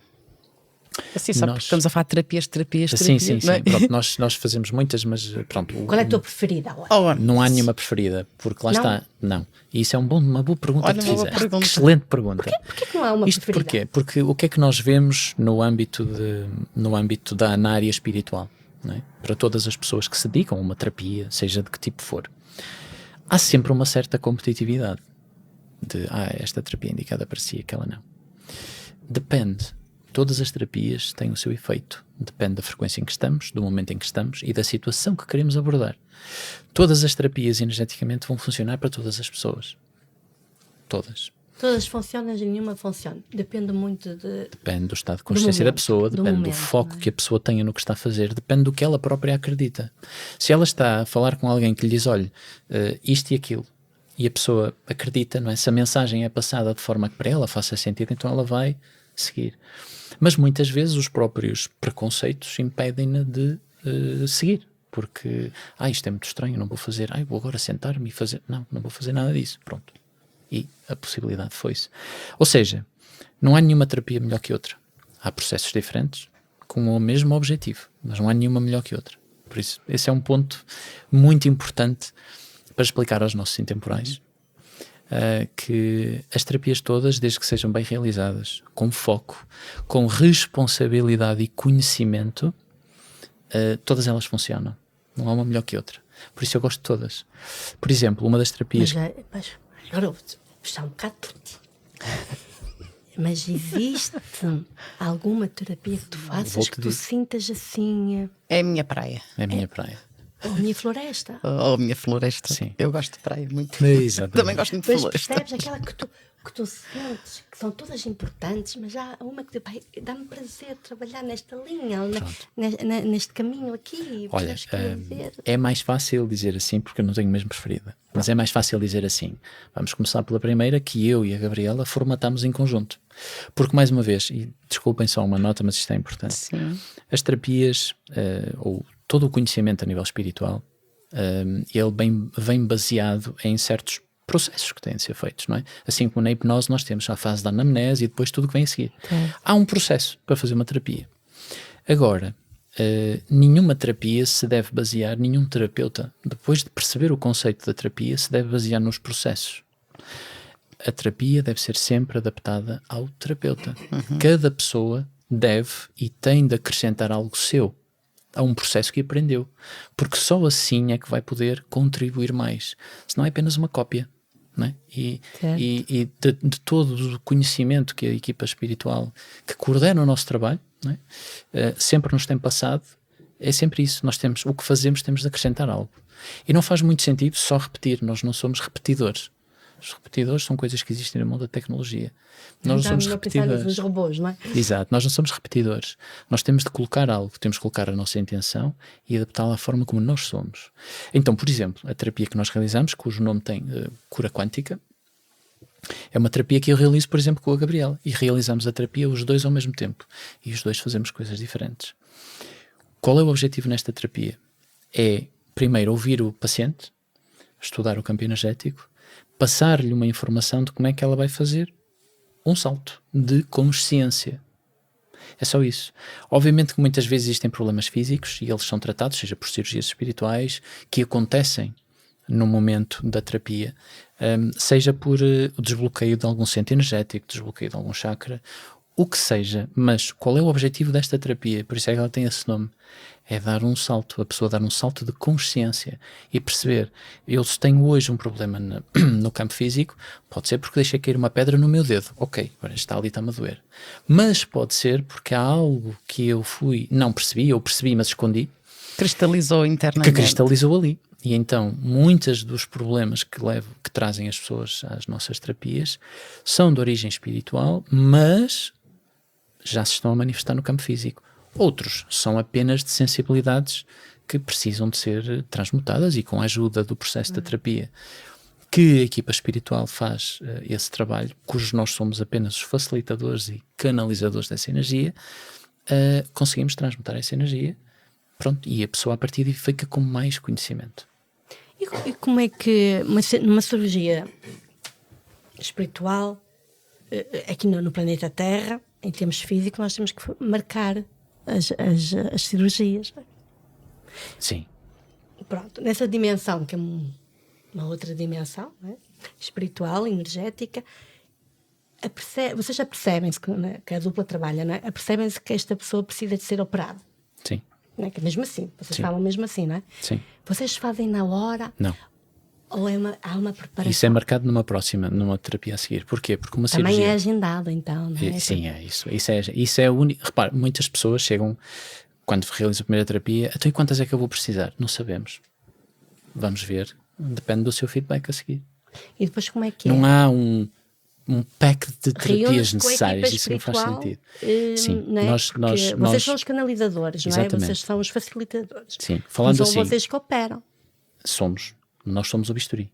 Assim, só porque estamos a falar de terapias. Sim, não é? pronto, nós fazemos muitas, mas pronto. Qual é a tua preferida agora? Não há nenhuma preferida, porque lá Não? está, não. E isso é uma boa pergunta Olha, que uma boa fizeste. pergunta. Excelente pergunta. Porquê que não há uma Isto preferida? porquê? Porque o que é que nós vemos na área espiritual, não é? Para todas as pessoas que se dedicam a uma terapia, seja de que tipo for, há sempre uma certa competitividade de, esta terapia é indicada para si, aquela não. Depende. Todas as terapias têm o seu efeito. Depende da frequência em que estamos, do momento em que estamos e da situação que queremos abordar. Todas as terapias energeticamente vão funcionar para todas as pessoas. Todas. Todas funcionam e nenhuma funciona. Depende muito de... Depende do estado de consciência da pessoa, depende do foco que a pessoa tenha no que está a fazer, depende do que ela própria acredita. Se ela está a falar com alguém que lhe diz, olha, isto e aquilo, e a pessoa acredita, não é? Se a mensagem é passada de forma que para ela faça sentido, então ela vai seguir. Mas muitas vezes os próprios preconceitos impedem-na de seguir, porque isto é muito estranho, não vou fazer, vou agora sentar-me e fazer, não vou fazer nada disso, pronto. E a possibilidade foi-se. Ou seja, não há nenhuma terapia melhor que outra. Há processos diferentes com o mesmo objetivo, mas não há nenhuma melhor que outra. Por isso, esse é um ponto muito importante para explicar aos nossos intemporais. Que as terapias todas, desde que sejam bem realizadas, com foco, com responsabilidade e conhecimento, todas elas funcionam. Não há uma melhor que outra. Por isso eu gosto de todas. Por exemplo, uma das terapias... Mas, agora, puxar um bocado por ti. Mas existe alguma terapia que tu faças que tu sintas assim? É a minha praia. É a minha praia. Ou a minha floresta? Ou a minha floresta. Sim. Eu gosto de praia muito. Exatamente. Também gosto muito de Mas floresta. percebes aquela que tu sentes, que são todas importantes, mas há uma que dá-me prazer trabalhar nesta linha, neste caminho aqui. Olha, percebes o que eu ia dizer? é mais fácil dizer assim, porque eu não tenho mesmo preferida. Mas é mais fácil dizer assim. Vamos começar pela primeira, que eu e a Gabriela formatamos em conjunto. Porque, mais uma vez, e desculpem só uma nota, mas isto é importante. Sim. As terapias, ou todo o conhecimento a nível espiritual, ele vem baseado em certos processos que têm de ser feitos, não é? Assim como na hipnose nós temos a fase da anamnese e depois tudo o que vem a seguir. Há um processo para fazer uma terapia. Agora, nenhuma terapia se deve basear, nenhum terapeuta, depois de perceber o conceito da terapia, se deve basear nos processos. A terapia deve ser sempre adaptada ao terapeuta. Cada pessoa deve e tem de acrescentar algo seu a um processo que aprendeu, porque só assim é que vai poder contribuir mais, senão é apenas uma cópia, não é? E de todo o conhecimento que a equipa espiritual que coordena o nosso trabalho, não é? Sempre nos tem passado, é sempre isso, nós temos, o que fazemos temos de acrescentar algo, e não faz muito sentido só repetir, nós não somos repetidores. Os repetidores são coisas que existem no mundo da tecnologia. Nós não somos repetidores. Nos robôs, não é? Exato, nós não somos repetidores. Nós temos de colocar algo, temos de colocar a nossa intenção e adaptá-la à forma como nós somos. Então, por exemplo, a terapia que nós realizamos, cujo nome tem cura quântica, é uma terapia que eu realizo, por exemplo, com a Gabriela. E realizamos a terapia os dois ao mesmo tempo. E os dois fazemos coisas diferentes. Qual é o objetivo nesta terapia? É, primeiro, ouvir o paciente, estudar o campo energético, passar-lhe uma informação de como é que ela vai fazer um salto de consciência. É só isso. Obviamente que muitas vezes existem problemas físicos e eles são tratados, seja por cirurgias espirituais, que acontecem no momento da terapia, seja por o desbloqueio de algum centro energético, desbloqueio de algum chakra, o que seja. Mas qual é o objetivo desta terapia? Por isso é que ela tem esse nome. É dar um salto, a pessoa dar um salto de consciência e perceber, eu se tenho hoje um problema no campo físico, pode ser porque deixei cair uma pedra no meu dedo, ok, agora está ali, está-me a doer, mas pode ser porque há algo que eu não percebi, ou percebi mas escondi, Cristalizou internamente. que cristalizou ali. E então, muitos dos problemas que trazem as pessoas às nossas terapias são de origem espiritual, mas já se estão a manifestar no campo físico. Outros são apenas de sensibilidades que precisam de ser transmutadas e com a ajuda do processo da terapia, que a equipa espiritual faz esse trabalho, cujos nós somos apenas os facilitadores e canalizadores dessa energia, conseguimos transmutar essa energia, pronto, e a pessoa a partir daí fica com mais conhecimento. E como é que numa cirurgia espiritual, aqui no planeta Terra, em termos físicos, nós temos que marcar as cirurgias? Sim. Pronto, nessa dimensão, que é uma outra dimensão, não é? Espiritual, energética, vocês já percebem-se que a dupla trabalha, não é? Percebem-se que esta pessoa precisa de ser operada. Sim. Não é? Que mesmo assim, vocês Sim. falam mesmo assim, não é? Sim. Vocês fazem na hora? Não. Ou há uma preparação? Isso é marcado numa terapia a seguir. Porquê? Porque uma Também cirurgia... é agendado, então, não é? Sim, é isso. Isso é o único... Repare, muitas pessoas chegam, quando realizam a primeira terapia, então e quantas é que eu vou precisar? Não sabemos. Vamos ver. Depende do seu feedback a seguir. E depois como é que Não há um pack de terapias reúne-se necessárias. Isso não faz sentido. Sim, Não é? Vocês são os canalizadores, não é? Exatamente. Vocês são os facilitadores. Sim, falando não são assim, vocês que operam. nós somos o bisturi.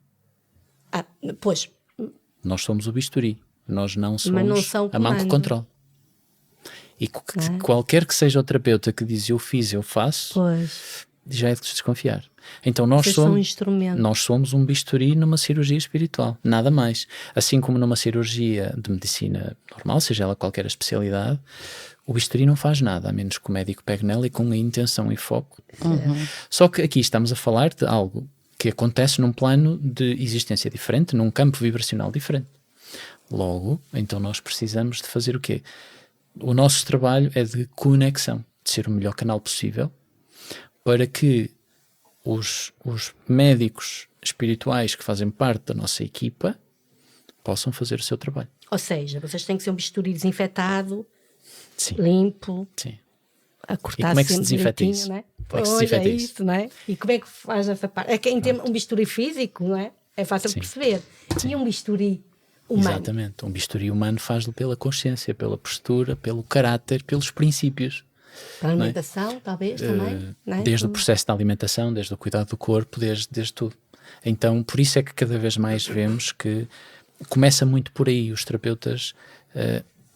Pois. Nós somos o bisturi. Nós não somos não são a mão que comando. controla. E qualquer que seja o terapeuta que diz eu fiz, eu faço, Pois. já é de desconfiar. Então nós Vocês são um instrumento. nós somos um bisturi numa cirurgia espiritual, nada mais. Assim como numa cirurgia de medicina normal, seja ela qualquer especialidade, o bisturi não faz nada, a menos que o médico pegue nela e com a intenção e foco. Só que aqui estamos a falar de algo que acontece num plano de existência diferente, num campo vibracional diferente. Logo, então nós precisamos de fazer o quê? O nosso trabalho é de conexão, de ser o melhor canal possível para que os médicos espirituais que fazem parte da nossa equipa possam fazer o seu trabalho. Ou seja, vocês têm que ser um bisturi desinfetado, Sim. limpo, Sim. a E cortar como é que se sempre desinfeta direitinho, isso? não é? Como é que se Pois, desinfeta é isso? isso, não é? E como é que faz essa parte? É que em termos um bisturi físico, não é? É fácil de Sim. perceber. E um bisturi humano? Exatamente. Um bisturi humano faz-lo pela consciência, pela postura, pelo caráter, pelos princípios. Para a alimentação, talvez, também, não é? Desde o processo da alimentação, desde o cuidado do corpo, desde tudo. Então, por isso é que cada vez mais vemos que começa muito por aí. Os terapeutas,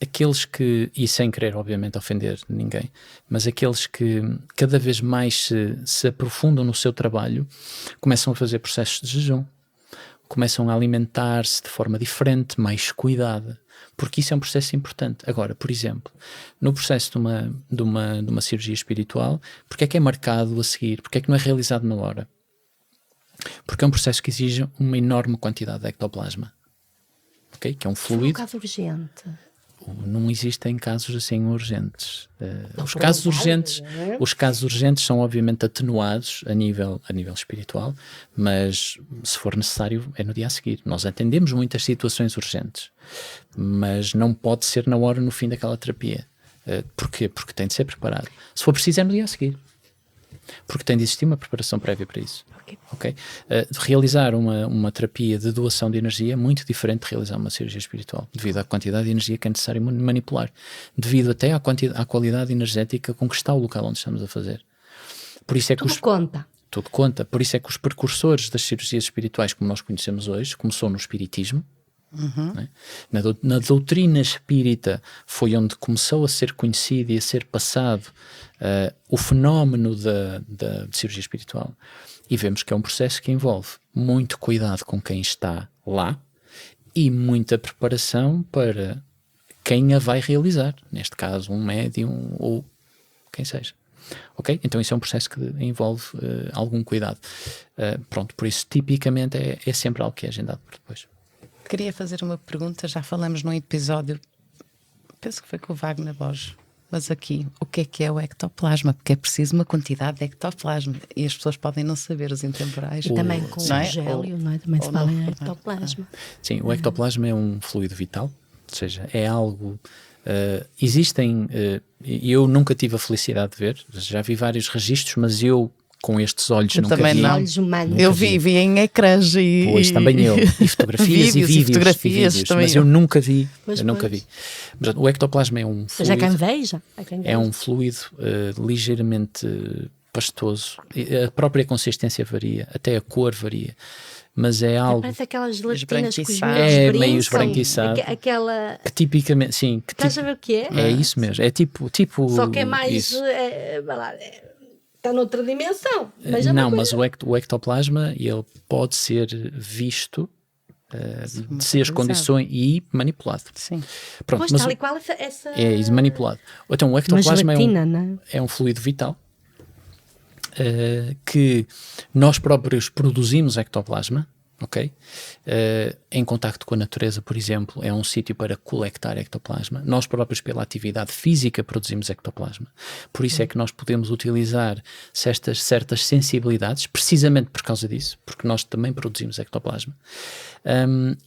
aqueles que, e sem querer obviamente ofender ninguém, mas aqueles que cada vez mais se aprofundam no seu trabalho, começam a fazer processos de jejum, começam a alimentar-se de forma diferente, mais cuidada, porque isso é um processo importante. Agora, por exemplo, no processo de uma cirurgia espiritual, porque é que é marcado a seguir? Porque é que não é realizado na hora? Porque é um processo que exige uma enorme quantidade de ectoplasma, okay? Que é um Um fluido. caso urgente. Não existem casos assim urgentes. Não, Os por casos um urgentes, caso, não é? os casos urgentes são obviamente atenuados a nível espiritual, mas se for necessário é no dia a seguir. Nós atendemos muitas situações urgentes, mas não pode ser na hora, no fim daquela terapia. Porquê? Porque tem de ser preparado. Se for preciso é no dia a seguir. Porque tem de existir uma preparação prévia para isso. Okay? Realizar uma terapia de doação de energia é muito diferente de realizar uma cirurgia espiritual, devido à quantidade de energia que é necessário manipular, devido até à qualidade energética com que está o local onde estamos a fazer. Por isso é que Tudo conta. Tudo conta. Por isso é que os precursores das cirurgias espirituais, como nós conhecemos hoje, começou no espiritismo. Né? Na doutrina espírita foi onde começou a ser conhecido e a ser passado o fenómeno da cirurgia espiritual, e vemos que é um processo que envolve muito cuidado com quem está lá e muita preparação para quem a vai realizar, neste caso um médium ou quem seja. Ok? Então isso é um processo que envolve algum cuidado. Pronto, por isso tipicamente é sempre algo que é agendado por depois. Queria fazer uma pergunta, já falamos num episódio, penso que foi com o Wagner Borges, mas aqui, o que é o ectoplasma? Porque é preciso uma quantidade de ectoplasma e as pessoas podem não saber, os intemporais. E também com o gélio, não é? Também se fala em ectoplasma. Sim, o ectoplasma é um fluido vital, ou seja, é algo... existem... eu nunca tive a felicidade de ver, já vi vários registros, mas eu... com estes olhos nunca também vi. não. Olhos humanos. Eu vi em ecrãs e... Pois, também eu. E fotografias vídeos, e vídeos. fotografias também mas eu nunca vi. Mas eu nunca vi. Mas, o ectoplasma é um Mas é quem fluido. veja. É um fluido ligeiramente pastoso. A própria consistência varia, até a cor varia. Mas é algo Parece aquelas gelatinas que os Esbranquiçado. meus É, brincam. meio esbranquiçado. Aquela... que tipicamente, sim, que Estás a ver o que é? é isso mesmo. É tipo Só que é mais... isso. vai lá, está noutra dimensão. Mas é Não, uma mas coisa... o ectoplasma ele pode ser visto se as materializado. condições e manipulado. Sim. Pronto, Pois, mas tal e qual essa... é isso, manipulado. Então o Uma ectoplasma gelatina, não é? é um fluido vital que nós próprios produzimos ectoplasma, ok? Em contacto com a natureza, por exemplo, é um sítio para colectar ectoplasma. Nós próprios, pela atividade física, produzimos ectoplasma. Por isso é que nós podemos utilizar certas sensibilidades, precisamente por causa disso, porque nós também produzimos ectoplasma.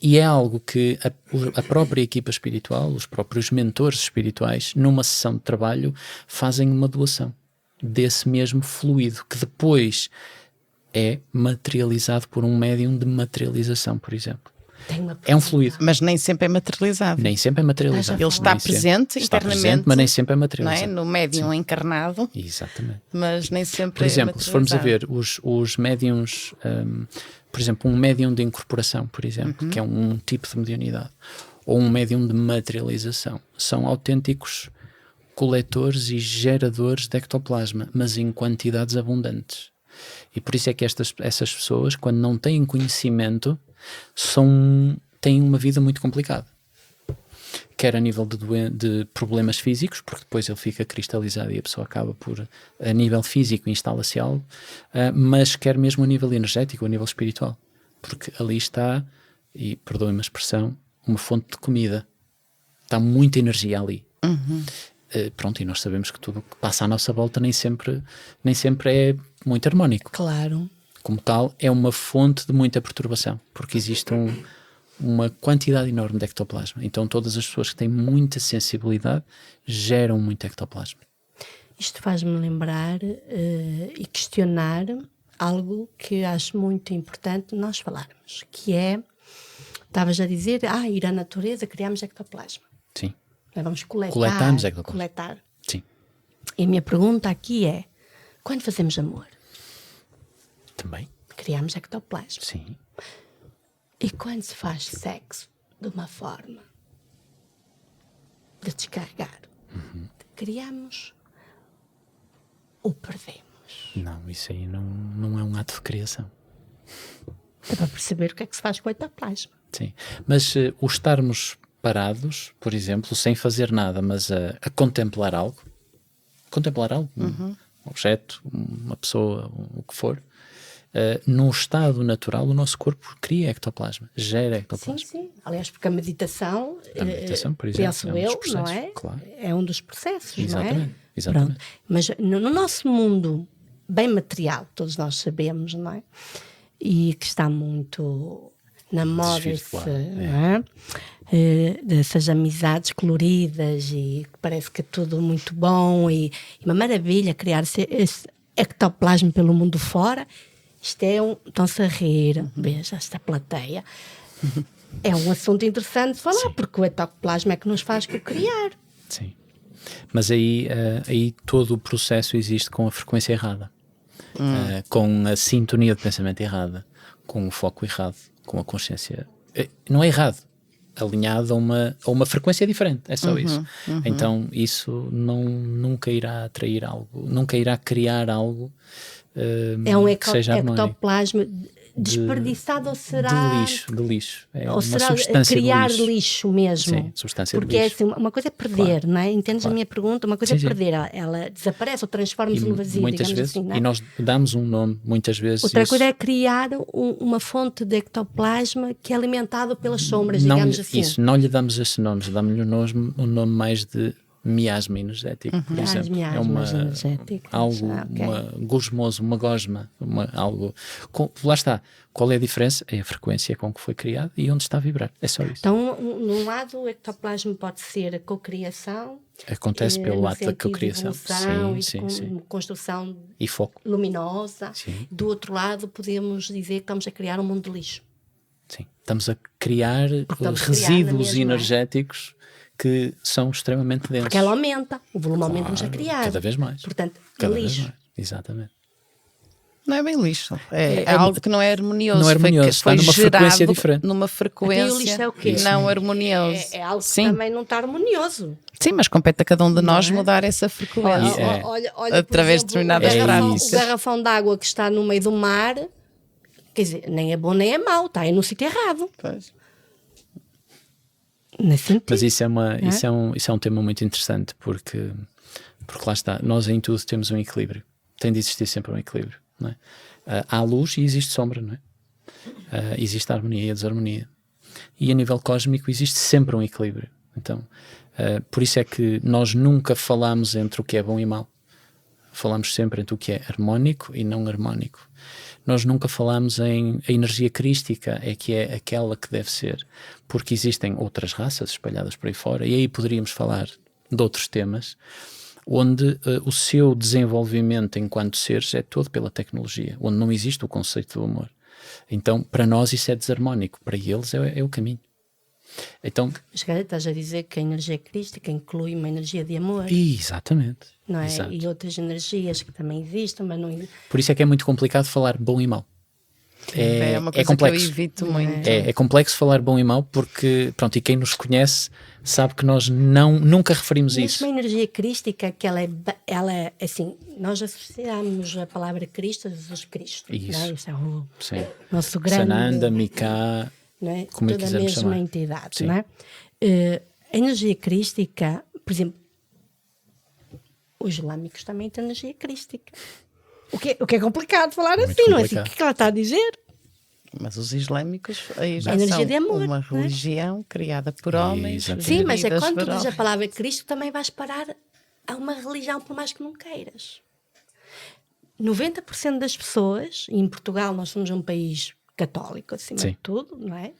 E é algo que a própria equipa espiritual, os próprios mentores espirituais, numa sessão de trabalho, fazem uma doação desse mesmo fluido, que depois é materializado por um médium de materialização, por exemplo. É um fluido. Mas nem sempre é materializado. Nem sempre é materializado. Ele está Nem sempre. presente Está internamente, presente, mas nem sempre é não é? materializado. No médium encarnado, Exatamente. mas nem sempre Por exemplo, é se formos a materializado. ver os médiums, por exemplo, um médium de incorporação, por exemplo, que é um tipo de mediunidade, ou um médium de materialização, são autênticos coletores e geradores de ectoplasma, mas em quantidades abundantes. E por isso é que essas pessoas, quando não têm conhecimento, têm uma vida muito complicada. Quer a nível de problemas físicos, porque depois ele fica cristalizado e a pessoa acaba por, a nível físico, instala-se algo, mas quer mesmo a nível energético, a nível espiritual. Porque ali está, e perdoem-me a expressão, uma fonte de comida. Está muita energia ali. Pronto, e nós sabemos que tudo que passa à nossa volta nem sempre é muito harmónico. Claro. Como tal, é uma fonte de muita perturbação, porque existe uma quantidade enorme de ectoplasma. Então todas as pessoas que têm muita sensibilidade geram muito ectoplasma. Isto faz-me lembrar e questionar algo que acho muito importante nós falarmos, que é, estavas a dizer, ir à natureza, criamos ectoplasma. Sim. Vamos coletar. Coletamos ectoplasma. Coletar. Sim. E a minha pergunta aqui é, quando fazemos amor, Também. criamos ectoplasma. Sim. E quando se faz sexo de uma forma de descarregar, criamos ou perdemos? Não, isso aí não é um ato de criação. É para perceber o que é que se faz com o ectoplasma. Sim. Mas o estarmos parados, por exemplo, sem fazer nada, mas a contemplar algo, um objeto, uma pessoa, o que for, num estado natural, o nosso corpo cria ectoplasma, gera ectoplasma. Sim. Aliás, porque a meditação, por exemplo, penso é um dos eu, não processos, é? claro. É um dos processos, Exatamente, não é? exatamente. Pronto. Mas no nosso mundo bem material, todos nós sabemos, não é? E que está muito na moda Desvirtuado, não é? Dessas amizades coloridas e que parece que é tudo muito bom e uma maravilha criar esse ectoplasma pelo mundo fora. Isto é estão-se a rir, veja esta plateia. É um assunto interessante de falar, porque o ectoplasma é que nos faz criar. Sim. Mas aí todo o processo existe com a frequência errada, com a sintonia de pensamento errada, com o foco errado, com a consciência. Não é errado, alinhado a uma frequência diferente, é só isso. Então isso nunca irá atrair algo, nunca irá criar algo É um que seja harmónico. ectoplasma desperdiçado ou será... De lixo. É ou uma será substância criar de lixo mesmo? Sim, substância porque de lixo. é assim, uma coisa é perder, não é? Entendes a minha pergunta? Uma coisa é Sim. perder, ela desaparece ou transforma-se no vazio, Muitas digamos vezes, assim, não é? e nós damos um nome, muitas vezes. Outra isso, coisa é criar uma fonte de ectoplasma que é alimentado pelas sombras, não, digamos assim. Isso, não lhe damos esses nomes, damos-lhe um nome mais de miasma energético, por exemplo. Miasmas energéticos. Algo, gosmoso, uma gosma, algo. Lá está. Qual é a diferença? É a frequência com que foi criado e onde está a vibrar. É só isso. Então, num lado, o ectoplasma pode ser a cocriação. Acontece pelo no ato da sentido de cocriação. evolução Sim. e construção E foco. luminosa. Sim. Do outro lado, podemos dizer que estamos a criar um mundo de lixo. Sim. Estamos a criar estamos resíduos mesma, energéticos que são extremamente densos. Porque ela aumenta, o volume aumenta-nos a criar. Cada vez mais. Portanto, Cada lixo. vez mais. Exatamente. Não é bem lixo. É algo que não é harmonioso. Não é harmonioso, Foi está numa frequência gerado diferente. Numa frequência Então, o lixo é o quê? não harmonioso. É algo que Sim. também não está harmonioso. Sim, mas compete a cada um de nós mudar essa frequência. Olha, Através de por exemplo, determinadas o garrafão de água que está no meio do mar, quer dizer, nem é bom nem é mau, está aí no sítio errado. Pois. Mas isso é um tema muito interessante porque lá está, nós em tudo temos um equilíbrio, tem de existir sempre um equilíbrio, não é? Há luz e existe sombra, não é? Existe a harmonia e a desarmonia, e a nível cósmico existe sempre um equilíbrio. Então por isso é que nós nunca falamos entre o que é bom e mau, falamos sempre entre o que é harmónico e não harmónico. Nós nunca falamos em a energia crística, que é aquela que deve ser, porque existem outras raças espalhadas por aí fora, e aí poderíamos falar de outros temas, onde o seu desenvolvimento enquanto seres é todo pela tecnologia, onde não existe o conceito do amor. Então, para nós isso é desarmónico, para eles é o caminho. Então, mas cara, estás a dizer que a energia crística inclui uma energia de amor, exatamente. não é? Exato. E outras energias que também existem, mas não... Por isso é que é muito complicado falar bom e mau. É uma coisa complexo. que eu evito muito. É complexo falar bom e mau porque, pronto, e quem nos conhece sabe que nós nunca referimos isso. Mesmo a energia crística, que ela é assim, nós associamos a palavra Cristo a Jesus Cristo. Isso. Não é? Isso é o Sim. nosso grande... Sananda, Mika, não é? como Toda a quisermos mesma chamar. entidade, Sim. não é? A energia crística, por exemplo, os islâmicos também têm energia crística. O que é complicado falar Muito assim, não é assim? O complicado. que ela está a dizer? Mas os islâmicos aí já A energia são de amor, uma não é? religião criada por homens. Exatamente. Sim, mas é geridas quando tu por dizes a homens. palavra Cristo, também vais parar a uma religião, por mais que não queiras. 90% das pessoas, e em Portugal nós somos um país católico, acima Sim. de tudo, não é?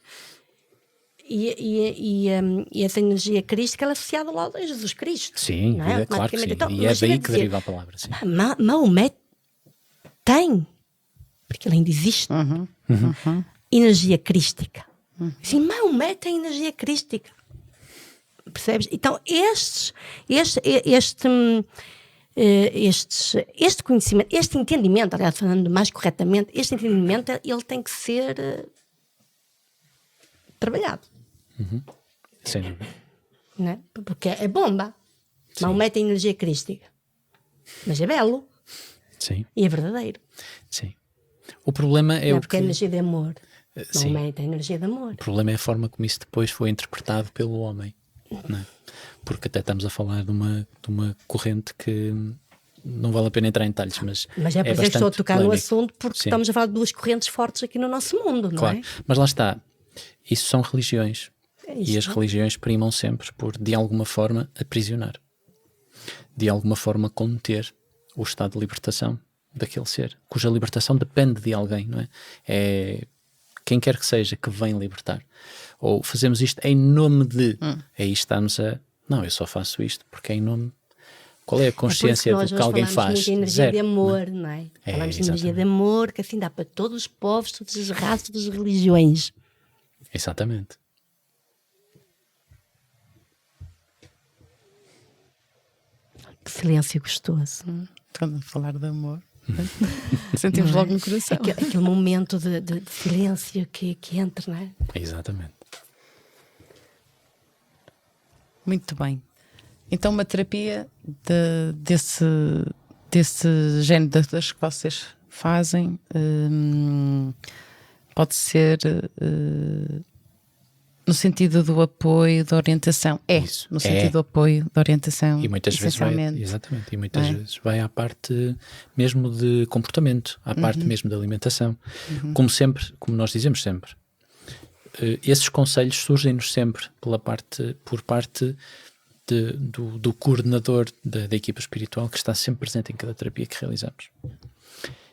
E essa energia crística ela é associada logo a Jesus Cristo. Sim, não é? claro que sim. Então, E é daí que dizer, deriva a palavra. Sim. Maomé tem, porque ele ainda existe, energia crística. Sim, Maomé tem energia crística. Percebes? Então este conhecimento, este entendimento, aliás, falando mais corretamente, este entendimento ele tem que ser trabalhado. Sem dúvida. Não é? Porque é bomba. Maomé tem energia crística, mas é belo. Sim. E é verdadeiro. Sim. O problema é o Porque é energia de amor. Sim. Maomé tem energia de amor. O problema é a forma como isso depois foi interpretado pelo homem, não é? Porque até estamos a falar de uma corrente que não vale a pena entrar em detalhes, mas é por isso que estou a tocar no assunto, porque Sim. estamos a falar de duas correntes fortes aqui no nosso mundo, não claro. é? Mas lá está, isso são religiões. Isso. E as religiões primam sempre por, de alguma forma, aprisionar. De alguma forma, conter o estado de libertação daquele ser, cuja libertação depende de alguém, não é? É quem quer que seja que vem libertar. Ou fazemos isto em nome de... Aí estamos a... Não, eu só faço isto porque é em nome... Qual é a consciência do que alguém faz? Muito de energia Zero, de amor, não é? Falamos de energia de amor, que assim dá para todos os povos, todas as raças, todas as religiões. Exatamente. Que silêncio gostoso. Quando a falar de amor, sentimos logo no coração. Aquele momento de silêncio que entra, não é? Exatamente. Muito bem. Então uma terapia desse género das que vocês fazem pode ser no sentido do apoio, da orientação. No sentido do apoio, da orientação. E muitas vezes vai, exatamente, e muitas vezes vai à parte mesmo de comportamento, à parte mesmo da alimentação. Como sempre, como nós dizemos sempre, esses conselhos surgem-nos sempre por parte do coordenador da equipa espiritual que está sempre presente em cada terapia que realizamos.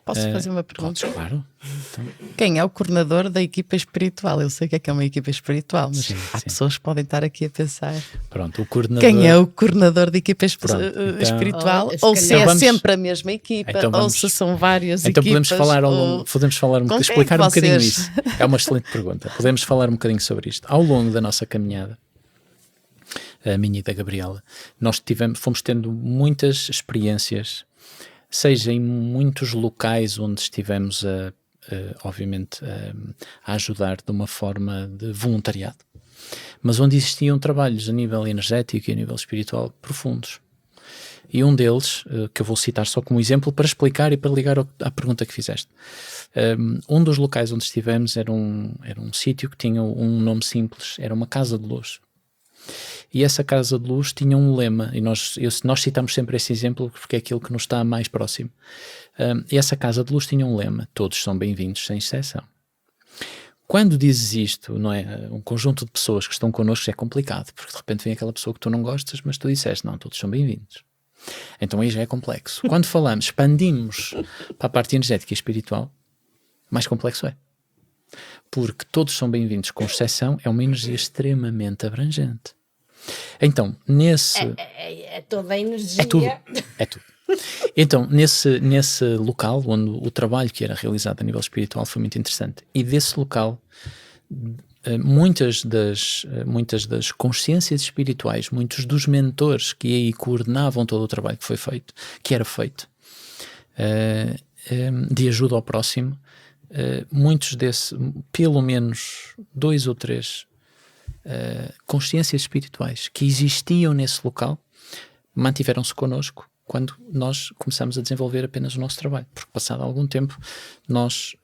Posso fazer uma pergunta? Claro. Então, quem é o coordenador da equipa espiritual? Eu sei que é uma equipa espiritual, mas há pessoas que podem estar aqui a pensar. Pronto, o coordenador... Quem é o coordenador da equipa espiritual? Ou se é sempre a mesma equipa, ou se são várias equipas. Então podemos falar explicar um bocadinho isso. É uma excelente pergunta. Podemos falar um bocadinho sobre isto. Ao longo da nossa caminhada, a minha e da Gabriela, nós fomos tendo muitas experiências, seja em muitos locais onde estivemos obviamente a ajudar de uma forma de voluntariado, mas onde existiam trabalhos a nível energético e a nível espiritual profundos. E um deles, que eu vou citar só como exemplo para explicar e para ligar à pergunta que fizeste. Um dos locais onde estivemos era um sítio que tinha um nome simples, era uma casa de luz. E essa casa de luz tinha um lema, e nós citamos sempre esse exemplo porque é aquilo que nos está mais próximo. E essa casa de luz tinha um lema: todos são bem-vindos, sem exceção. Quando dizes isto, não é? Um conjunto de pessoas que estão connosco é complicado, porque de repente vem aquela pessoa que tu não gostas, mas tu disseste, não, todos são bem-vindos. Então aí já é complexo. Quando falamos, expandimos para a parte energética e espiritual, mais complexo é. Porque todos são bem-vindos, com exceção, é uma energia extremamente abrangente. Então, É toda a energia. É tudo. Então, nesse local, onde o trabalho que era realizado a nível espiritual foi muito interessante, e desse local, muitas das consciências espirituais, muitos dos mentores que aí coordenavam todo o trabalho que era feito, de ajuda ao próximo, muitos pelo menos 2 ou 3 consciências espirituais que existiam nesse local mantiveram-se connosco quando nós começamos a desenvolver apenas o nosso trabalho, porque passado algum tempo nós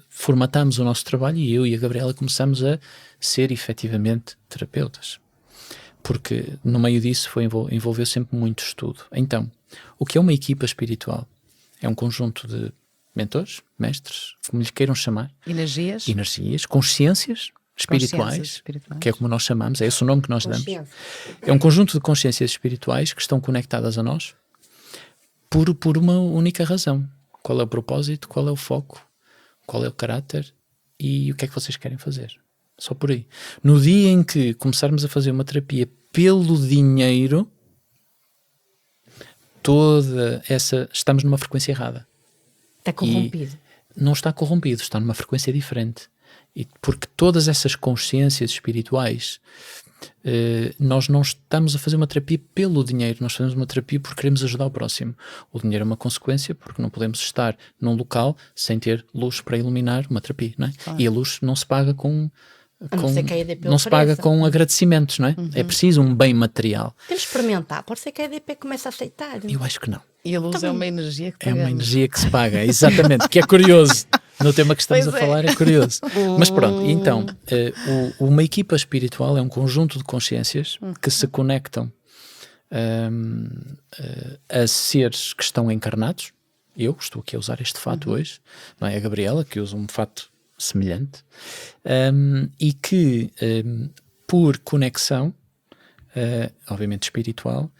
formatámos o nosso trabalho e eu e a Gabriela começamos a ser efetivamente terapeutas, porque no meio disso envolveu sempre muito estudo. Então, o que é uma equipa espiritual? É um conjunto de mentores, mestres, como lhes queiram chamar, energias, consciências espirituais, que é como nós chamamos, é esse o nome que nós damos. É um conjunto de consciências espirituais que estão conectadas a nós por uma única razão. Qual é o propósito, qual é o foco, qual é o caráter e o que é que vocês querem fazer. Só por aí. No dia em que começarmos a fazer uma terapia pelo dinheiro, estamos numa frequência errada. Está corrompido. E não está corrompido, está numa frequência diferente. E porque todas essas consciências espirituais, nós não estamos a fazer uma terapia pelo dinheiro, nós fazemos uma terapia porque queremos ajudar o próximo. O dinheiro é uma consequência, porque não podemos estar num local sem ter luz para iluminar uma terapia, não é? Claro. E a luz não se paga com não se paga com agradecimentos, não é? É preciso um bem material. Temos que experimentar, pode ser que a EDP comece a aceitar. Eu acho que não. E a luz é uma energia que pagamos. É uma energia que se paga, exatamente, que é curioso. No tema que estamos a falar é curioso. Mas pronto, então, uma equipa espiritual é um conjunto de consciências que se conectam a seres que estão encarnados. Eu estou aqui a usar este fato hoje, não é? A Gabriela, que usa um fato semelhante, e que, por conexão, obviamente espiritual,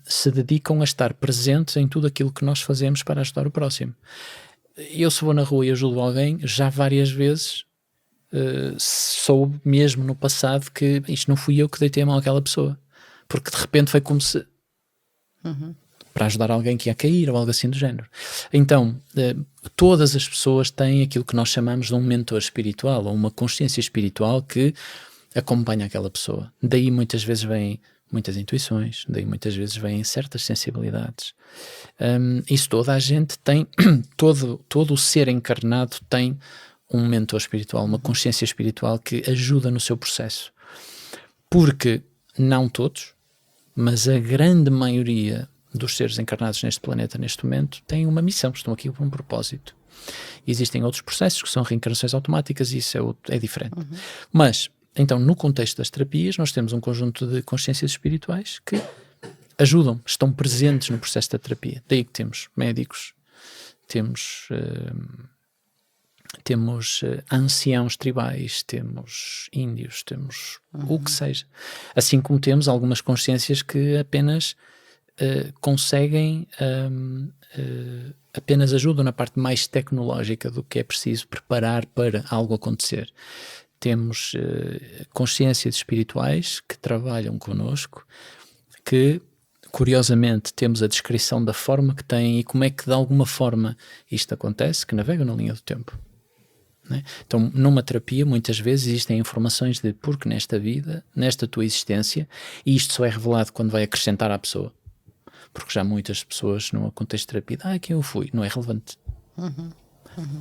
se dedicam a estar presentes em tudo aquilo que nós fazemos para ajudar o próximo. Eu, se vou na rua e ajudo alguém, já várias vezes soube mesmo no passado que isto não fui eu que deitei a mão àquela pessoa, porque de repente foi como se para ajudar alguém que ia cair ou algo assim do género. Então, todas as pessoas têm aquilo que nós chamamos de um mentor espiritual ou uma consciência espiritual que acompanha aquela pessoa. Daí muitas vezes vêm muitas intuições, daí muitas vezes vêm certas sensibilidades. Isso toda a gente tem, todo o ser encarnado tem um mentor espiritual, uma consciência espiritual que ajuda no seu processo. Porque não todos, mas a grande maioria dos seres encarnados neste planeta, neste momento, têm uma missão, estão aqui por um propósito. Existem outros processos que são reencarnações automáticas e isso é diferente. Mas, então, no contexto das terapias, nós temos um conjunto de consciências espirituais que ajudam, estão presentes no processo da terapia. Daí que temos médicos, temos anciãos tribais, temos índios, temos o que seja. Assim como temos algumas consciências que apenas conseguem, apenas ajudam na parte mais tecnológica do que é preciso preparar para algo acontecer. Temos consciências espirituais que trabalham connosco, que curiosamente temos a descrição da forma que têm e como é que de alguma forma isto acontece, que navegam na linha do tempo. Né? Então, numa terapia, muitas vezes existem informações de porque nesta vida, nesta tua existência, e isto só é revelado quando vai acrescentar à pessoa. Porque já muitas pessoas, no contexto de terapia, quem eu fui, não é relevante.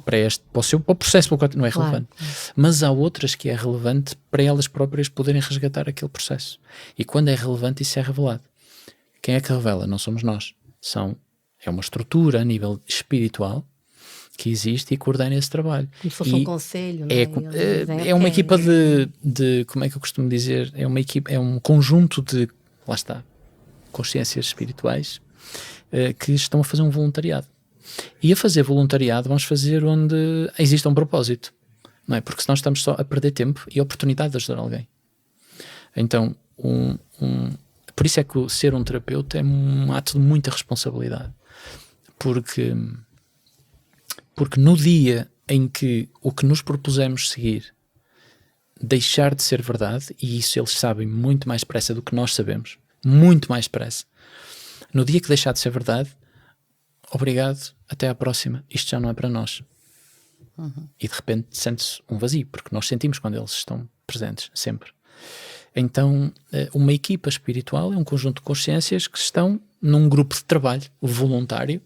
Para o processo não é relevante. Mas há outras que é relevante para elas próprias poderem resgatar aquele processo. E quando é relevante, isso é revelado. Quem é que revela? Não somos nós. É uma estrutura a nível espiritual que existe e coordena esse trabalho. Como se fosse um conselho, não é uma equipa de, como é que eu costumo dizer, é um conjunto de, lá está, consciências espirituais que estão a fazer um voluntariado. E a fazer voluntariado vamos fazer onde existe um propósito, não é? Porque senão estamos só a perder tempo e a oportunidade de ajudar alguém. Então, por isso é que ser um terapeuta é um ato de muita responsabilidade. Porque no dia em que o que nos propusemos seguir deixar de ser verdade, e isso eles sabem muito mais depressa do que nós sabemos, muito mais depressa, no dia que deixar de ser verdade, obrigado, até à próxima, isto já não é para nós. E de repente sente-se um vazio, porque nós sentimos quando eles estão presentes, sempre. Então, uma equipa espiritual é um conjunto de consciências que estão num grupo de trabalho voluntário,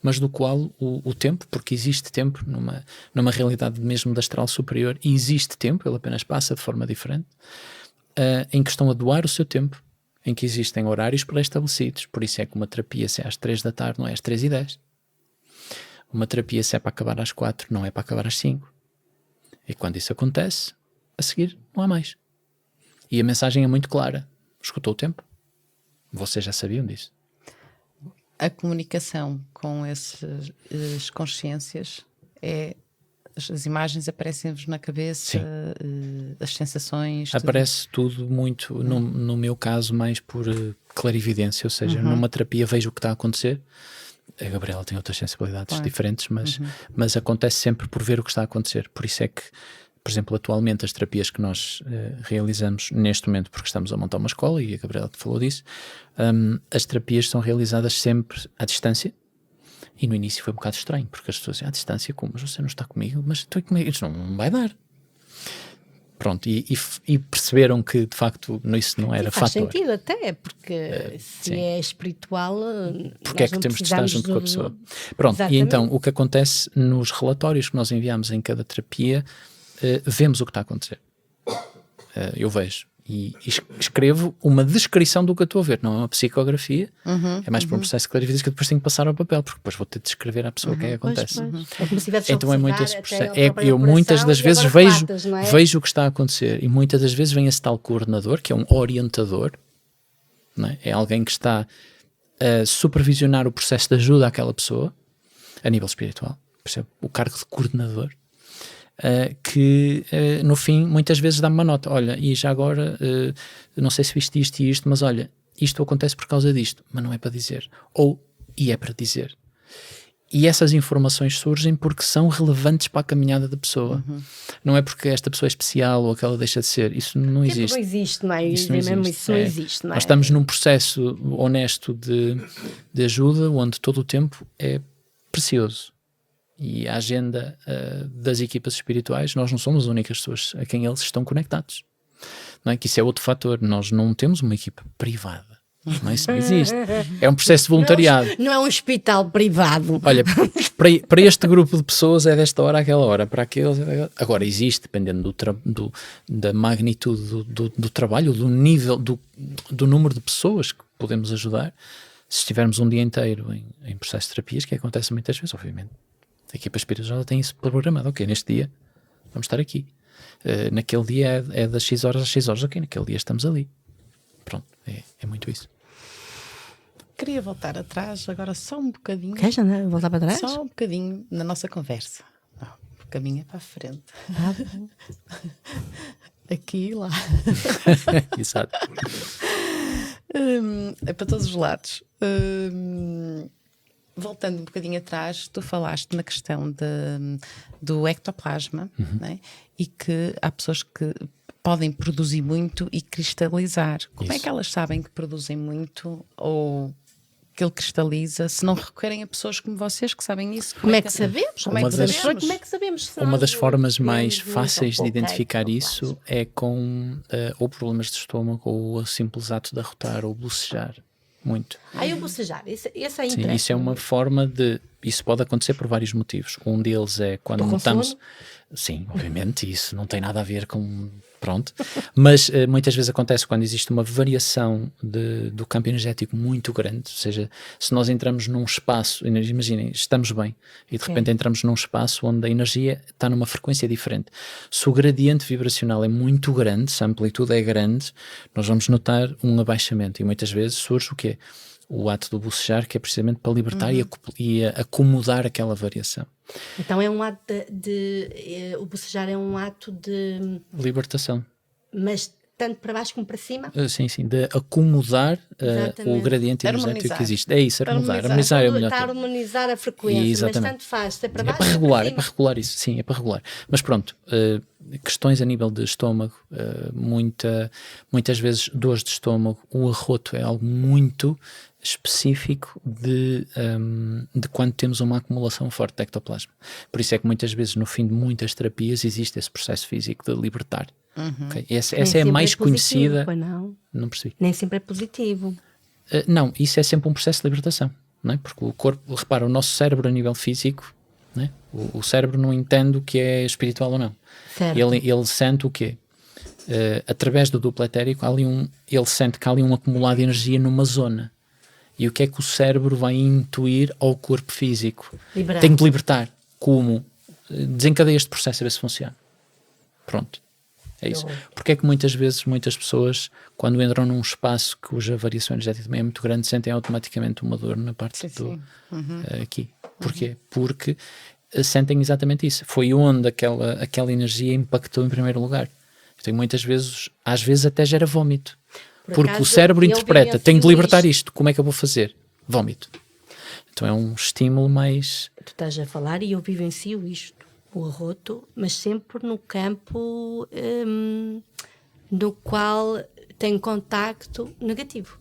mas do qual o tempo, porque existe tempo numa realidade mesmo da astral superior, e existe tempo, ele apenas passa de forma diferente, em que estão a doar o seu tempo, em que existem horários pré-estabelecidos. Por isso é que uma terapia, se é às 3 da tarde, não é às 3h10. Uma terapia, se é para acabar às 4, não é para acabar às 5. E quando isso acontece, a seguir não há mais. E a mensagem é muito clara. Escutou o tempo. Vocês já sabiam disso. A comunicação com essas consciências as imagens aparecem-vos na cabeça, as sensações... Aparece tudo muito, no meu caso, mais por clarividência, ou seja, numa terapia vejo o que está a acontecer. A Gabriela tem outras sensibilidades diferentes, mas acontece sempre por ver o que está a acontecer. Por isso é que por exemplo, atualmente as terapias que nós realizamos neste momento, porque estamos a montar uma escola, e a Gabriela te falou disso, as terapias são realizadas sempre à distância, e no início foi um bocado estranho, porque as pessoas diziam, à distância, como? Mas você não está comigo? Mas tu comigo? Isso não vai dar. Pronto, e perceberam que de facto isso não era faz fator. sentido até, porque se sim. é espiritual, porque é que temos de estar junto com a pessoa. Pronto, exatamente. E então o que acontece nos relatórios que nós enviamos em cada terapia, vemos o que está a acontecer. Eu vejo e escrevo uma descrição do que eu estou a ver, não é uma psicografia, é mais para um processo de clarividência que eu depois tenho que passar ao papel, porque depois vou ter de descrever à pessoa o que é que acontece. É como se tivesse então é muito esse processo. Eu muitas das vezes vejo o que está a acontecer, e muitas das vezes vem esse tal coordenador, que é um orientador, não é? É alguém que está a supervisionar o processo de ajuda àquela pessoa, a nível espiritual, percebe? O cargo de coordenador. Que no fim muitas vezes dá-me uma nota, olha, e já agora não sei se viste isto e isto, mas olha, isto acontece por causa disto, mas não é para dizer, e é para dizer. E essas informações surgem porque são relevantes para a caminhada da pessoa. Não é porque esta pessoa é especial ou aquela deixa de ser. Isso não existe. Não existe, não é? Isso não existe, não é? Nós estamos num processo honesto de ajuda, onde todo o tempo é precioso. E a agenda das equipas espirituais, nós não somos as únicas pessoas a quem eles estão conectados. Não é? Que isso é outro fator. Nós não temos uma equipa privada. Não, isso não existe. É um processo de voluntariado. Não é um hospital privado. Olha, para este grupo de pessoas é desta hora àquela hora. Para aqueles, agora existe, dependendo da magnitude do trabalho, do nível, do número de pessoas que podemos ajudar. Se estivermos um dia inteiro em processo de terapias, que acontece muitas vezes, obviamente. A equipa espiritual tem isso programado. Ok, neste dia vamos estar aqui. Naquele dia é das X horas às X horas. Ok, naquele dia estamos ali. Pronto, é muito isso. Queria voltar atrás agora só um bocadinho. Queres voltar para trás? Só um bocadinho na nossa conversa. Não, o caminho é para a frente. Aqui e lá. Exato. É para todos os lados. Voltando um bocadinho atrás, tu falaste na questão do ectoplasma, né? E que há pessoas que podem produzir muito e cristalizar. Como é que elas sabem que produzem muito ou que ele cristaliza, se não recorrerem a pessoas como vocês que sabem isso? Como é que sabemos? Como é que sabemos? Uma das formas mais fáceis de identificar isso é com ou problemas de estômago ou o simples ato de arrotar ou bocejar. Muito. Eu bocejar, esse é interessante. Sim, isso é uma forma de... Isso pode acontecer por vários motivos. Um deles é quando notamos... Sim, obviamente, isso não tem nada a ver com... Pronto. Mas muitas vezes acontece quando existe uma variação do campo energético muito grande, ou seja, se nós entramos num espaço, imaginem, estamos bem, e de repente entramos num espaço onde a energia está numa frequência diferente. Se o gradiente vibracional é muito grande, se a amplitude é grande, nós vamos notar um abaixamento, e muitas vezes surge o quê? O ato do bocejar, que é precisamente para libertar e acomodar aquela variação. Então é um ato o bocejar é um ato de... libertação. Mas tanto para baixo como para cima? Sim, de acomodar o gradiente energético que existe. É isso, harmonizar é o melhor. Está a harmonizar a frequência, exatamente. Mas tanto faz, se é para baixo é para regular isso, sim, é para regular. Mas pronto, questões a nível de estômago, muitas vezes dores de estômago, o arroto é algo muito específico de quando temos uma acumulação forte de ectoplasma. Por isso é que muitas vezes no fim de muitas terapias existe esse processo físico de libertar. Okay? Essa é a mais conhecida. Não percebi. Nem sempre é positivo. Não, isso é sempre um processo de libertação, não é? Porque o corpo, repara, o nosso cérebro a nível físico, não é? O cérebro não entende o que é espiritual ou não. Ele sente o quê? Através do duplo etérico, ele sente que há ali um acumulado de energia numa zona. E o que é que o cérebro vai intuir ao corpo físico? Tem de libertar. Como? Desencadeia este processo a ver se funciona. Pronto. É isso. Porque é que muitas vezes, muitas pessoas, quando entram num espaço cuja variação energética também é muito grande, sentem automaticamente uma dor na parte aqui. Porquê? Porque sentem exatamente isso. Foi onde aquela energia impactou em primeiro lugar. Então, muitas vezes, às vezes até gera vómito. Porque o cérebro interpreta, tenho de libertar isto, como é que eu vou fazer? Vómito. Então é um estímulo mais... Tu estás a falar e eu vivencio isto. o arroto, mas sempre no campo no qual tem contacto negativo.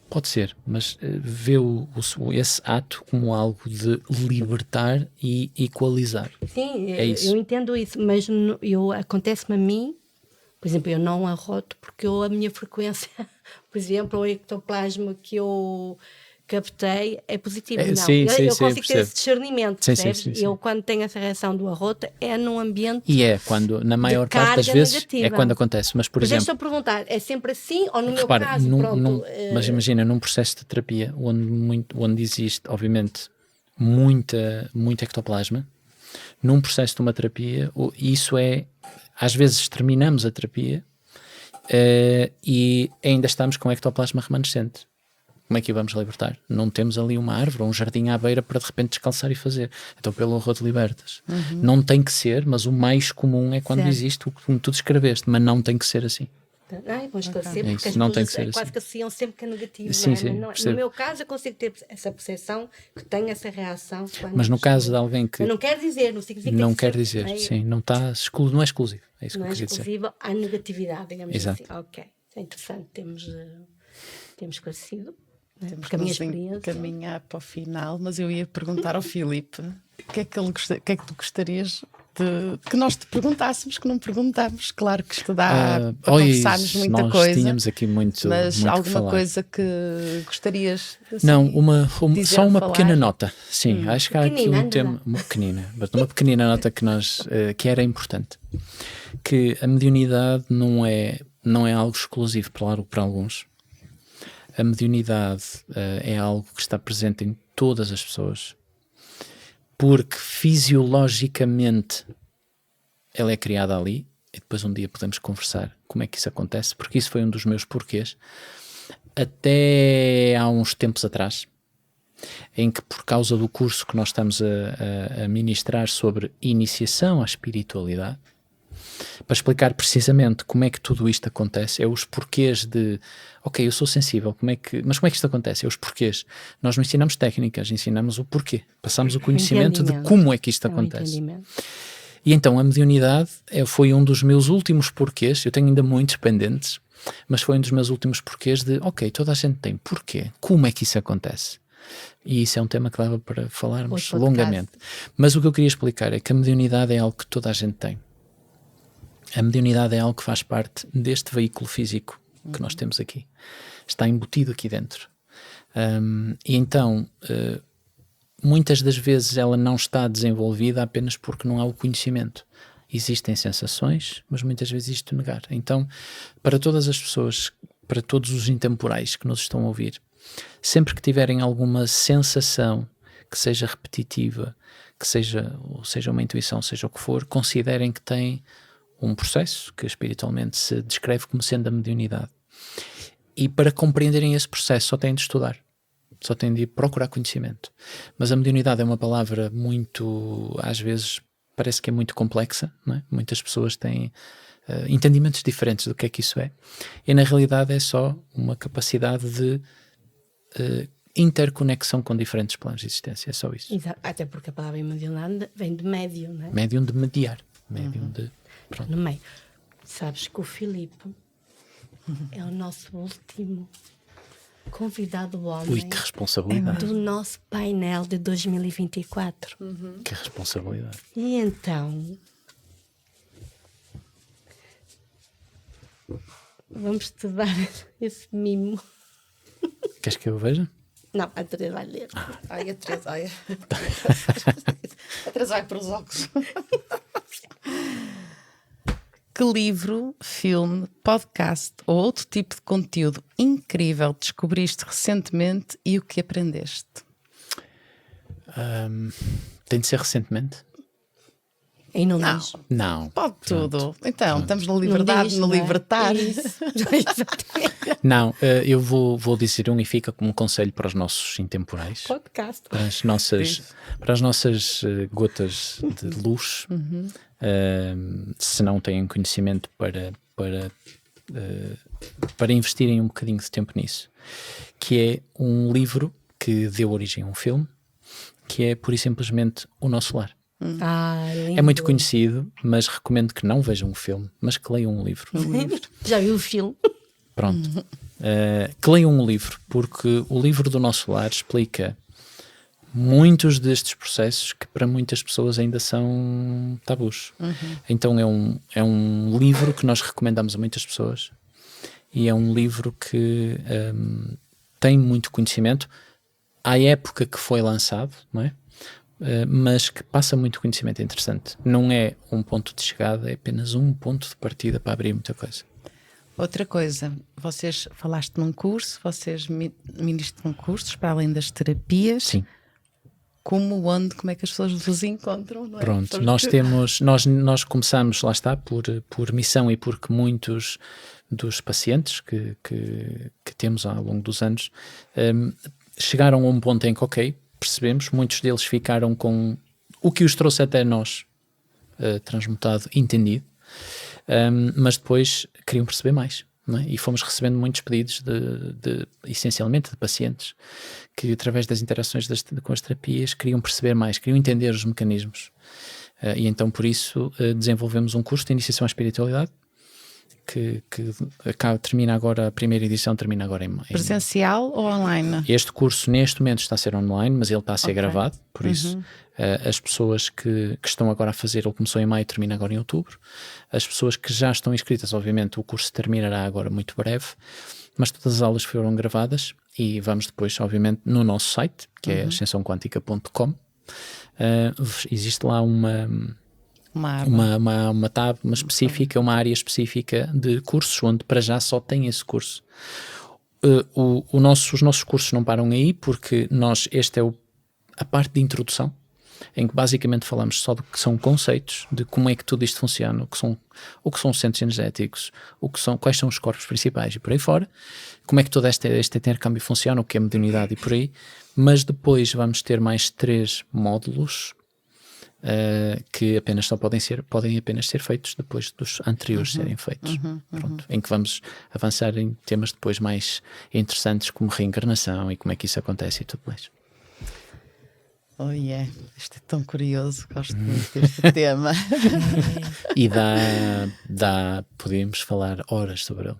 Pode ser, mas vê esse ato como algo de libertar e equalizar. Sim, É isso. eu entendo isso, mas acontece-me a mim, por exemplo, eu não arroto porque a minha frequência, por exemplo, o ectoplasma que eu captei é positivo. Não, sim, eu sim, consigo ter esse discernimento, sim, percebes? sim. Eu, quando tenho essa reação do arroto, é num ambiente E é quando, na maior parte das vezes, negativa. é quando acontece. Mas, por Mas exemplo, deixa-me perguntar, é sempre assim? Ou no repara, meu caso, pronto... mas imagina, num processo de terapia onde existe, obviamente, muito ectoplasma, num processo de uma terapia, isso é, às vezes terminamos a terapia e ainda estamos com ectoplasma remanescente. Como é que o vamos libertar? Não temos ali uma árvore ou um jardim à beira para de repente descalçar e fazer. Então pelo arroto libertas. Não tem que ser, mas o mais comum é quando existe o que tu descreveste, mas não tem que ser assim. Vamos esclarecer, É porque isso, as não tem que pessoas ser quase assim. que associam sempre que é negativo. Sim, não é? sim, Mas não é. percebo. No meu caso, eu consigo ter essa percepção que tenho essa reação. Mas no caso de alguém que... Mas não quer dizer, não significa não que quer dizer, sim, não é exclusivo. É isso não que eu é queria dizer. exclusiva à negatividade, digamos Exato. assim. Ok, é interessante, temos esclarecido. Temos Porque a minha que experiência... caminhar para o final, mas eu ia perguntar ao Filipe o que é que tu gostarias que nós te perguntássemos, que não perguntámos. Claro que isto dá para conversarmos muita nós coisa. Tínhamos aqui muito, mas muito alguma que falar. coisa que gostarias de Não, só uma falar? pequena nota. Sim, acho que há aqui Pequenina, um tema, uma pequenina nota que era importante. Que a mediunidade não é algo exclusivo para alguns. A mediunidade é algo que está presente em todas as pessoas, porque fisiologicamente ela é criada ali, e depois um dia podemos conversar como é que isso acontece, porque isso foi um dos meus porquês, até há uns tempos atrás, em que por causa do curso que nós estamos a ministrar sobre iniciação à espiritualidade, para explicar precisamente como é que tudo isto acontece, é os porquês de, ok, eu sou sensível, mas como é que isto acontece? É os porquês. Nós não ensinamos técnicas, ensinamos o porquê. Passamos o conhecimento de como é que isto acontece. E então a mediunidade foi um dos meus últimos porquês, eu tenho ainda muitos pendentes, mas foi um dos meus últimos porquês de, ok, toda a gente tem porquê, como é que isso acontece? E isso é um tema que dava para falarmos longamente. Mas o que eu queria explicar é que a mediunidade é algo que toda a gente tem. A mediunidade é algo que faz parte deste veículo físico que nós temos aqui. Está embutido aqui dentro. E então, muitas das vezes ela não está desenvolvida apenas porque não há o conhecimento. Existem sensações, mas muitas vezes isto negar. Então, para todas as pessoas, para todos os intemporais que nos estão a ouvir, sempre que tiverem alguma sensação que seja repetitiva, que seja uma intuição, seja o que for, considerem que têm um processo que espiritualmente se descreve como sendo a mediunidade. E para compreenderem esse processo só têm de estudar, só têm de procurar conhecimento. Mas a mediunidade é uma palavra muito, às vezes, parece que é muito complexa, não é? Muitas pessoas têm entendimentos diferentes do que é que isso é. E na realidade é só uma capacidade de interconexão com diferentes planos de existência, é só isso. Exato. Até porque a palavra mediunidade vem de médium, não é? Médium de mediar, médium de... Pronto. No meio. Sabes que o Filipe é o nosso último convidado homem. Ui, que responsabilidade. Do nosso painel de 2024. Que responsabilidade. E então vamos-te dar esse mimo. Queres que eu veja? Não, a Teresa vai ler. Ai, a Teresa, ai. A Teresa vai para os óculos. Que livro, filme, podcast ou outro tipo de conteúdo incrível descobriste recentemente e o que aprendeste? Tem de ser recentemente? E não diz. Não. Pode Pronto. tudo. Então, estamos na liberdade, diz, no não é? libertar. Isso. Exatamente. Não, eu vou dizer e fica como um conselho para os nossos intemporais. Podcast. Para as nossas gotas de luz, se não têm conhecimento para investirem um bocadinho de tempo nisso, que é um livro que deu origem a um filme, que é pura e simplesmente O Nosso Lar. É muito conhecido, mas recomendo que não vejam um filme, mas que leiam um livro. Já viu o filme? Pronto. Que leiam um livro, porque o livro do Nosso Lar explica muitos destes processos que para muitas pessoas ainda são tabus. Então é um livro que nós recomendamos a muitas pessoas e é um livro que tem muito conhecimento à época que foi lançado, não é? Mas que passa muito conhecimento interessante. Não é um ponto de chegada, é apenas um ponto de partida para abrir muita coisa. Outra coisa, vocês falaste num curso, vocês ministram cursos para além das terapias. Sim. Como é que as pessoas vos encontram? Não é? Pronto, nós começamos, lá está, por missão e porque muitos dos pacientes que temos ao longo dos anos chegaram a um ponto em que, ok, percebemos, muitos deles ficaram com o que os trouxe até nós transmutado, entendido, mas depois queriam perceber mais. Não é? E fomos recebendo muitos pedidos essencialmente de pacientes que através das interações com as terapias queriam perceber mais, queriam entender os mecanismos e então por isso desenvolvemos um curso de iniciação à espiritualidade que termina agora, a primeira edição termina agora em presencial ou online? Este curso neste momento está a ser online, mas ele está a ser gravado, por isso as pessoas que estão agora a fazer, ele começou em maio e termina agora em outubro. As pessoas que já estão inscritas, obviamente o curso terminará agora muito breve, mas todas as aulas foram gravadas e vamos depois, obviamente, no nosso site, que é ascensãoquântica.com. Existe lá uma tab, específica, uma área específica de cursos, onde para já só tem esse curso. Os nossos cursos não param aí, porque esta é a parte de introdução, em que basicamente falamos só do que são conceitos, de como é que tudo isto funciona, o que são os centros energéticos, quais são os corpos principais e por aí fora, como é que todo este intercâmbio funciona, o que é mediunidade e por aí, mas depois vamos ter mais 3 módulos que apenas podem apenas ser feitos depois dos anteriores serem feitos. Pronto, em que vamos avançar em temas depois mais interessantes como reencarnação e como é que isso acontece e tudo mais. Oh yeah, isto é tão curioso, gosto muito deste tema. E podemos falar horas sobre ele.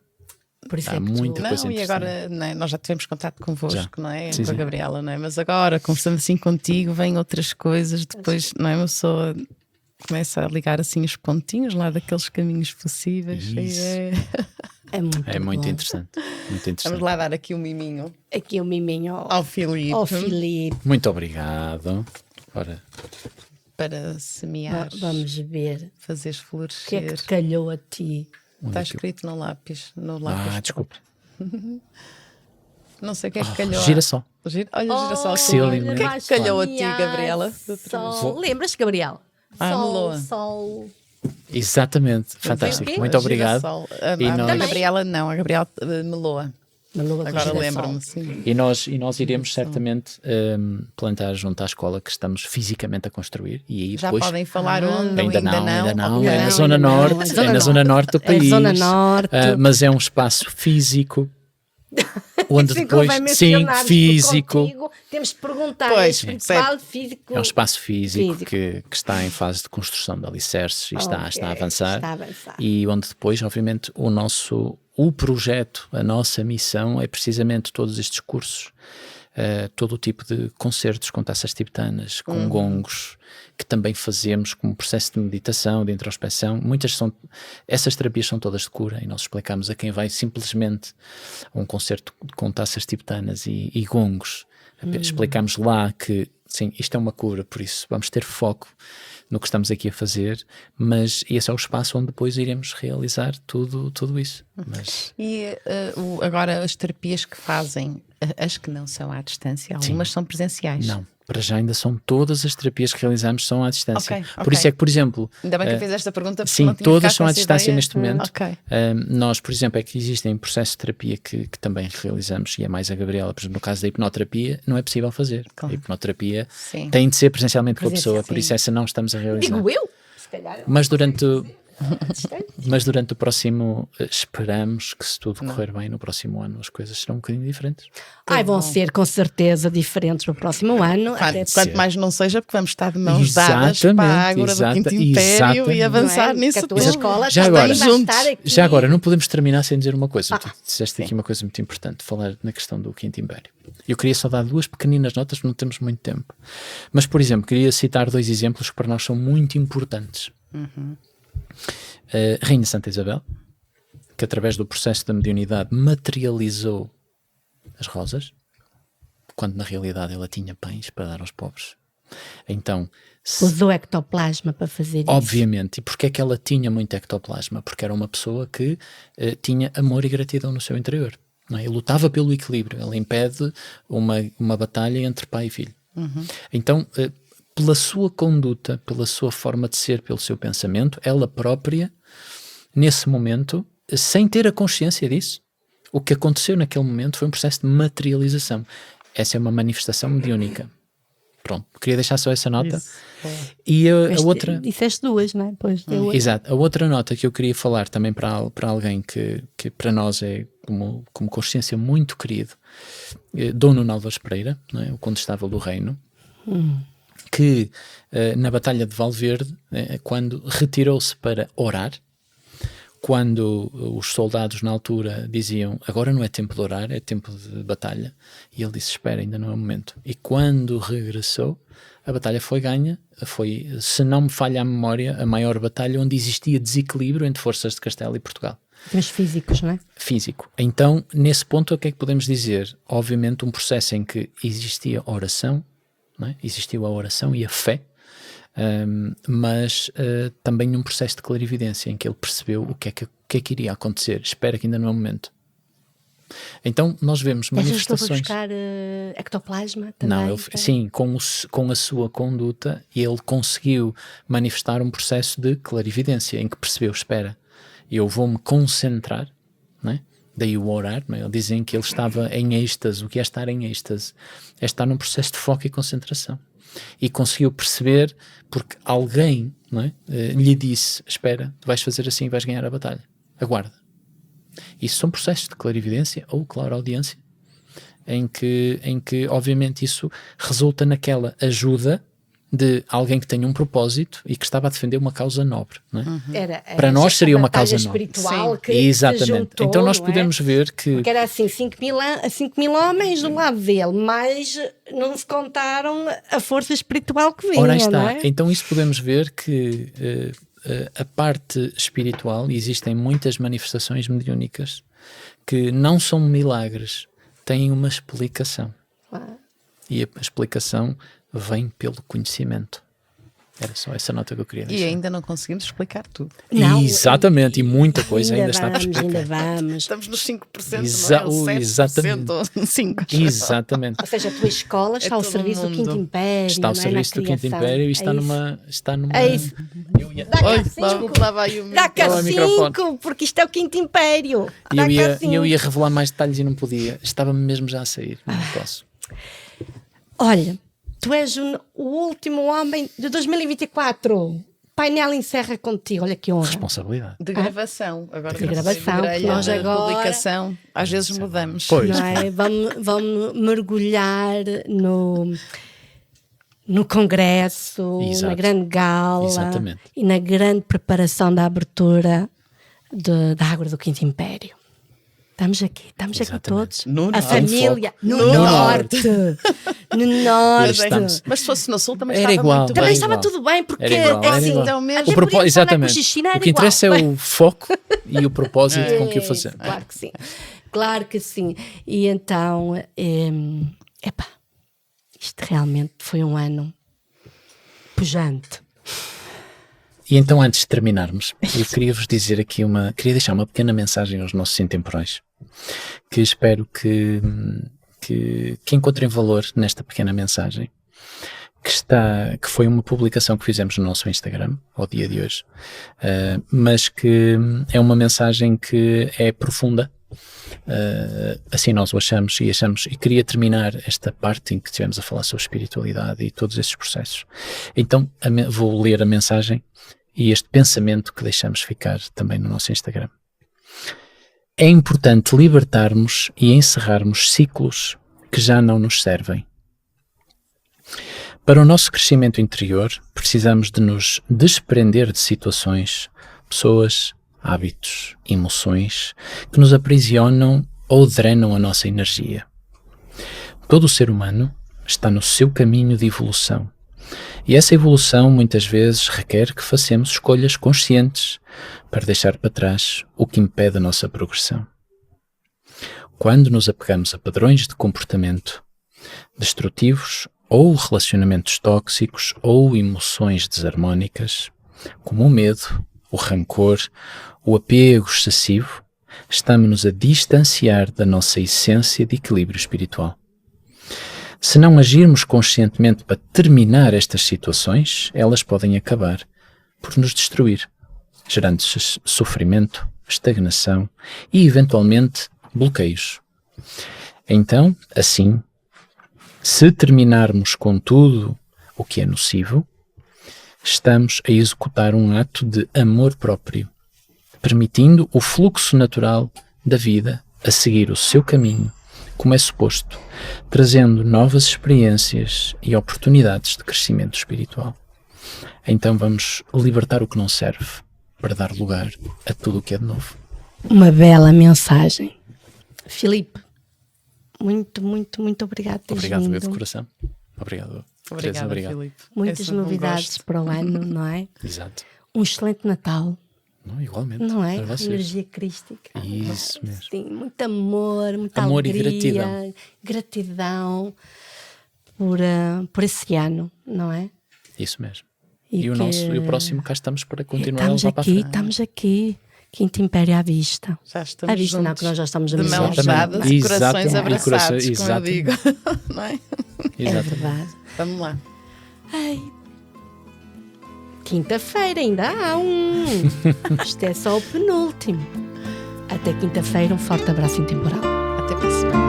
Por isso há muita coisa interessante. E agora, não é? Nós já tivemos contato convosco, não é? Sim, com a Gabriela, não é? Mas agora, conversando assim contigo, vêm outras coisas, depois, não é? Uma pessoa começa a ligar assim os pontinhos lá daqueles caminhos possíveis. É muito interessante. Vamos lá dar aqui um miminho. Aqui o miminho ao Filipe. Muito obrigado. Ora, para semear. Vamos ver. Fazeres florescer. O que é que te calhou a ti? Está escrito no lápis. Desculpa. Não sei o que é que calhou. Girassol. Olha o girassol. O que é que calhou a ti, Gabriela? Lembras-te, Gabriela? Sol. Exatamente, fantástico. Muito obrigado. A Gabriela não, a Gabriela meloa. Agora lembro-me, sim. E nós iremos certamente plantar junto à escola que estamos fisicamente a construir. E aí já depois, podem falar onde? Ainda não. É na Zona Norte. É na Zona Norte do país. Zona Norte. Mas é um espaço físico. Onde sim, depois, sim, físico. Contigo, temos de perguntar. Pois, físico. É um espaço físico. Que está em fase de construção de alicerces e está a avançar. E onde depois, obviamente, o projeto, a nossa missão é precisamente todos estes cursos, todo o tipo de concertos com taças tibetanas, com gongos, que também fazemos como processo de meditação, de introspeção. Essas terapias são todas de cura e nós explicamos a quem vai simplesmente a um concerto com taças tibetanas e gongos. Explicamos lá que, sim, isto é uma cura, por isso vamos ter foco no que estamos aqui a fazer, mas esse é o espaço onde depois iremos realizar tudo isso. E agora as terapias que fazem, as que não são à distância, algumas são presenciais? Não, para já ainda são todas as terapias que realizamos são à distância. Okay. Por isso é que, por exemplo... Ainda bem que eu fiz esta pergunta. Porque sim, não tinha todas são à distância ideia. neste momento. Nós, por exemplo, é que existem processos de terapia que também realizamos, e é mais a Gabriela, por exemplo, no caso da hipnoterapia, não é possível fazer. Claro. A hipnoterapia tem de ser presencialmente com a pessoa, por isso essa não estamos a realizar. Digo eu? Se calhar. Mas durante Mas durante o próximo, esperamos que, se tudo correr bem, no próximo ano as coisas serão um bocadinho diferentes. Vão ser com certeza diferentes no próximo ano. Quanto mais não seja, porque vamos estar de mãos dadas para a Ágora do Quinto Império e avançar nisso tudo. Já agora, não podemos terminar sem dizer uma coisa. Tu disseste aqui uma coisa muito importante, falar na questão do Quinto Império. Eu queria só dar 2 pequeninas notas, porque não temos muito tempo. Mas, por exemplo, queria citar 2 exemplos que para nós são muito importantes. A Rainha Santa Isabel, que através do processo da mediunidade materializou as rosas, quando na realidade ela tinha pães para dar aos pobres. Então, usou ectoplasma para fazer isso. Obviamente. E porquê é que ela tinha muito ectoplasma? Porque era uma pessoa que tinha amor e gratidão no seu interior. Não é? Ele lutava pelo equilíbrio. Ela impede uma batalha entre pai e filho. Então, pela sua conduta, pela sua forma de ser, pelo seu pensamento, ela própria, nesse momento, sem ter a consciência disso, o que aconteceu naquele momento foi um processo de materialização. Essa é uma manifestação mediúnica. Pronto, queria deixar só essa nota. Isso. E a outra... Disseste 2, não é? Pois, exato. A outra nota que eu queria falar também para alguém que para nós é como consciência muito querido, Dom Nuno Álvares Pereira, não é? O Condestável do Reino, que na Batalha de Valverde, quando retirou-se para orar, quando os soldados na altura diziam agora não é tempo de orar, é tempo de batalha, e ele disse espera, ainda não é o momento. E quando regressou, a batalha foi ganha, foi, se não me falha a memória, a maior batalha onde existia desequilíbrio entre forças de Castela e Portugal. Mas físicos, não é? Físico. Então, nesse ponto, o que é que podemos dizer? Obviamente um processo em que existia oração, não é? Existiu a oração e a fé, mas também um processo de clarividência em que ele percebeu o que é que iria acontecer. Espera que ainda não é o momento. Então nós vemos manifestações. Ele buscar ectoplasma também? Não, sim, com a sua conduta ele conseguiu manifestar um processo de clarividência em que percebeu, espera, eu vou-me concentrar, não é? Daí o orar, não é? Dizem que ele estava em êxtase. O que é estar em êxtase? É estar num processo de foco e concentração. E conseguiu perceber, porque alguém, não é, lhe disse, espera, tu vais fazer assim e vais ganhar a batalha, aguarda. Isso são processos de clarividência ou clareaudiência, em que obviamente isso resulta naquela ajuda de alguém que tem um propósito e que estava a defender uma causa nobre, não é? Para nós seria uma causa nobre. Espiritual que exatamente. Se juntou, então nós podemos ver que... Porque era assim, 5 mil homens do lado dele, mas não se contaram a força espiritual que vinha, Ora, está. não é? Então isso podemos ver que a parte espiritual, existem muitas manifestações mediúnicas que não são milagres, têm uma explicação. E a explicação vem pelo conhecimento. Era só essa nota que eu queria deixar. E ainda não conseguimos explicar tudo. Não, exatamente, e muita coisa ainda está para explicar. Ainda vamos. Estamos nos 5%, não é? O 7% ou 5%. Exatamente. Ou seja, a tua escola está ao serviço do Quinto Império. Está ao serviço do Quinto Império e está numa... É isso. Dá cá 5. Lá vai o Dá cá 5, porque isto é o Quinto Império. E eu ia revelar mais detalhes e não podia. Estava-me mesmo já a sair. Não posso. Olha, tu és o último homem de 2024. O painel encerra contigo. Olha que honra. Responsabilidade. De gravação. Agora de gravação. Nós agora... publicação. Às vezes mudamos. Pois. Não é? Vamos mergulhar no congresso, Exato. na grande gala. Exatamente. E na grande preparação da abertura da Ágora do Quinto Império. Estamos aqui todos. A família. No norte. No norte. Mas se fosse no sul também era estava igual, muito também bem. estava tudo bem, porque assim, então mesmo. Exatamente. O que interessa é o foco e o propósito com que o fazemos. Claro que sim. Claro que sim. E então, isto realmente foi um ano pujante. E então, antes de terminarmos, eu queria vos dizer aqui queria deixar uma pequena mensagem aos nossos intemporais, que espero que encontrem valor nesta pequena mensagem, que foi uma publicação que fizemos no nosso Instagram, ao dia de hoje, mas que é uma mensagem que é profunda, assim nós o achamos, e queria terminar esta parte em que estivemos a falar sobre espiritualidade e todos esses processos. Então, vou ler a mensagem e este pensamento que deixamos ficar também no nosso Instagram. É importante libertarmos e encerrarmos ciclos que já não nos servem. Para o nosso crescimento interior, precisamos de nos desprender de situações, pessoas, hábitos, emoções que nos aprisionam ou drenam a nossa energia. Todo o ser humano está no seu caminho de evolução. E essa evolução muitas vezes requer que façamos escolhas conscientes para deixar para trás o que impede a nossa progressão. Quando nos apegamos a padrões de comportamento destrutivos ou relacionamentos tóxicos ou emoções desarmónicas, como o medo, o rancor, o apego excessivo, estamos-nos a distanciar da nossa essência de equilíbrio espiritual. Se não agirmos conscientemente para terminar estas situações, elas podem acabar por nos destruir, gerando sofrimento, estagnação e, eventualmente, bloqueios. Então, assim, se terminarmos com tudo o que é nocivo, estamos a executar um ato de amor próprio, permitindo o fluxo natural da vida a seguir o seu caminho, como é suposto, trazendo novas experiências e oportunidades de crescimento espiritual. Então vamos libertar o que não serve para dar lugar a tudo o que é de novo. Uma bela mensagem. Filipe, muito, muito, muito obrigado por teres Obrigado, vindo. meu de coração. Obrigado. Obrigada, obrigado. Filipe. Muitas Esse é um novidades gosto. para o ano, não é? Exato. Um excelente Natal, Não, igualmente. não é? Para vocês. Energia crística. Isso mesmo. Sim, muito amor, muita Amor e alegria, gratidão por esse ano, não é? Isso mesmo. E E o que- o próximo cá estamos para continuar Estamos a levar para a frente. estamos aqui. Quinto Império à vista. Já estamos À vista não, juntos, que nós já estamos de mãos amizades. dadas e corações Exatamente. abraçados, E como eu digo. Não é? É Exatamente. verdade. Vamos lá. Ai. Quinta-feira ainda há um. Isto é só o penúltimo. Até quinta-feira, um forte abraço intemporal. Até para a semana.